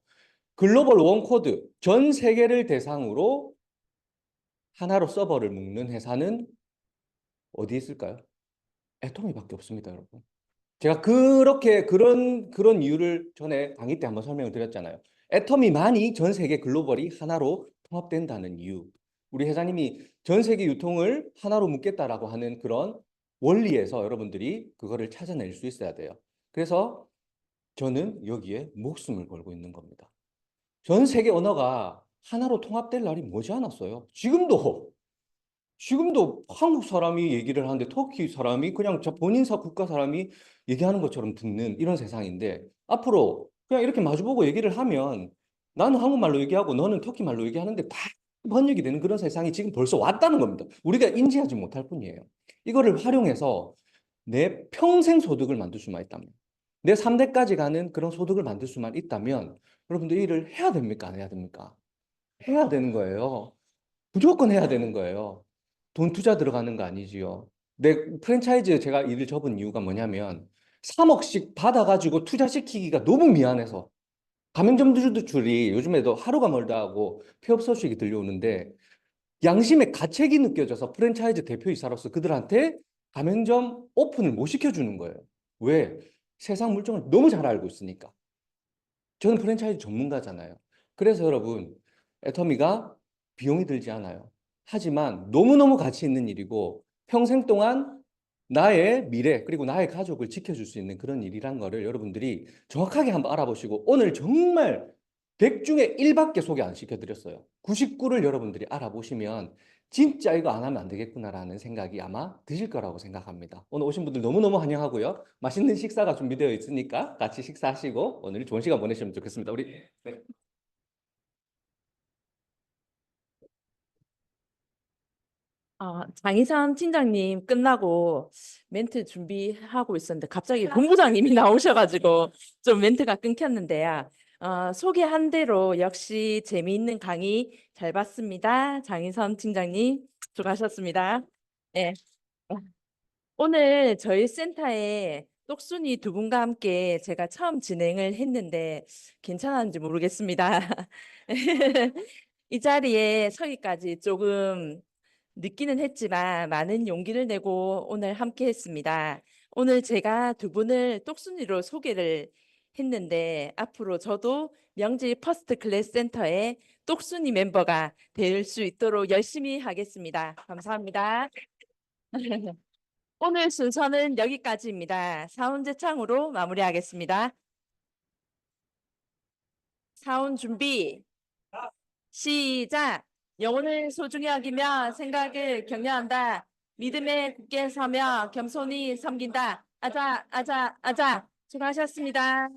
글로벌 원코드 전 세계를 대상으로 하나로 서버를 묶는 회사는 어디 있을까요? 애토미밖에 없습니다, 여러분. 제가 그런 이유를 전에 강의 때 한번 설명을 드렸잖아요. 애터미만이 전 세계 글로벌이 하나로 통합된다는 이유. 우리 회장님이 전 세계 유통을 하나로 묶겠다라고 하는 그런 원리에서 여러분들이 그거를 찾아낼 수 있어야 돼요. 그래서 저는 여기에 목숨을 걸고 있는 겁니다. 전 세계 언어가 하나로 통합될 날이 머지않았어요. 지금도 한국 사람이 얘기를 하는데 터키 사람이 그냥 본인 국가 사람이 얘기하는 것처럼 듣는 이런 세상인데 앞으로 그냥 이렇게 마주보고 얘기를 하면 나는 한국말로 얘기하고 너는 터키 말로 얘기하는데 다 번역이 되는 그런 세상이 지금 벌써 왔다는 겁니다. 우리가 인지하지 못할 뿐이에요. 이거를 활용해서 내 평생 소득을 만들 수만 있다면, 내 3대까지 가는 그런 소득을 만들 수만 있다면 여러분들 이 일을 해야 됩니까? 안 해야 됩니까? 해야 되는 거예요. 무조건 해야 되는 거예요. 돈 투자 들어가는 거 아니지요. 내 프랜차이즈 제가 일을 접은 이유가 뭐냐면 3억씩 받아가지고 투자시키기가 너무 미안해서 가맹점주들이 요즘에도 하루가 멀다 하고 폐업 소식이 들려오는데 양심의 가책이 느껴져서 프랜차이즈 대표이사로서 그들한테 가맹점 오픈을 못 시켜주는 거예요. 왜? 세상 물정을 너무 잘 알고 있으니까. 저는 프랜차이즈 전문가잖아요. 그래서 여러분, 애터미가 비용이 들지 않아요. 하지만 너무너무 가치 있는 일이고 평생 동안 나의 미래 그리고 나의 가족을 지켜줄 수 있는 그런 일이란 거를 여러분들이 정확하게 한번 알아보시고 오늘 정말 100 중에 1밖에 소개 안 시켜드렸어요. 99를 여러분들이 알아보시면 진짜 이거 안 하면 안 되겠구나라는 생각이 아마 드실 거라고 생각합니다. 오늘 오신 분들 너무너무 환영하고요. 맛있는 식사가 준비되어 있으니까 같이 식사하시고 오늘 좋은 시간 보내시면 좋겠습니다. 우리 네. 장희선 팀장님 끝나고 멘트 준비하고 있었는데 갑자기 본부장님이 나오셔가지고 좀 멘트가 끊겼는데요. 소개한 대로 역시 재미있는 강의 잘 봤습니다. 장희선 팀장님 수고하셨습니다. 네. 오늘 저희 센터에 똑순이 두 분과 함께 제가 처음 진행을 했는데 괜찮았는지 모르겠습니다. 이 자리에 서기까지 조금 늦기는 했지만 많은 용기를 내고 오늘 함께 했습니다. 오늘 제가 두 분을 똑순이로 소개를 했는데 앞으로 저도 명지 퍼스트 클래스 센터의 똑순이 멤버가 될 수 있도록 열심히 하겠습니다. 감사합니다. 오늘 순서는 여기까지입니다. 사운 제창으로 마무리하겠습니다. 사운 준비 시작. 영혼을 소중히 여기며 생각을 격려한다. 믿음에 굳게 서며 겸손히 섬긴다. 아자, 아자, 아자. 수고하셨습니다.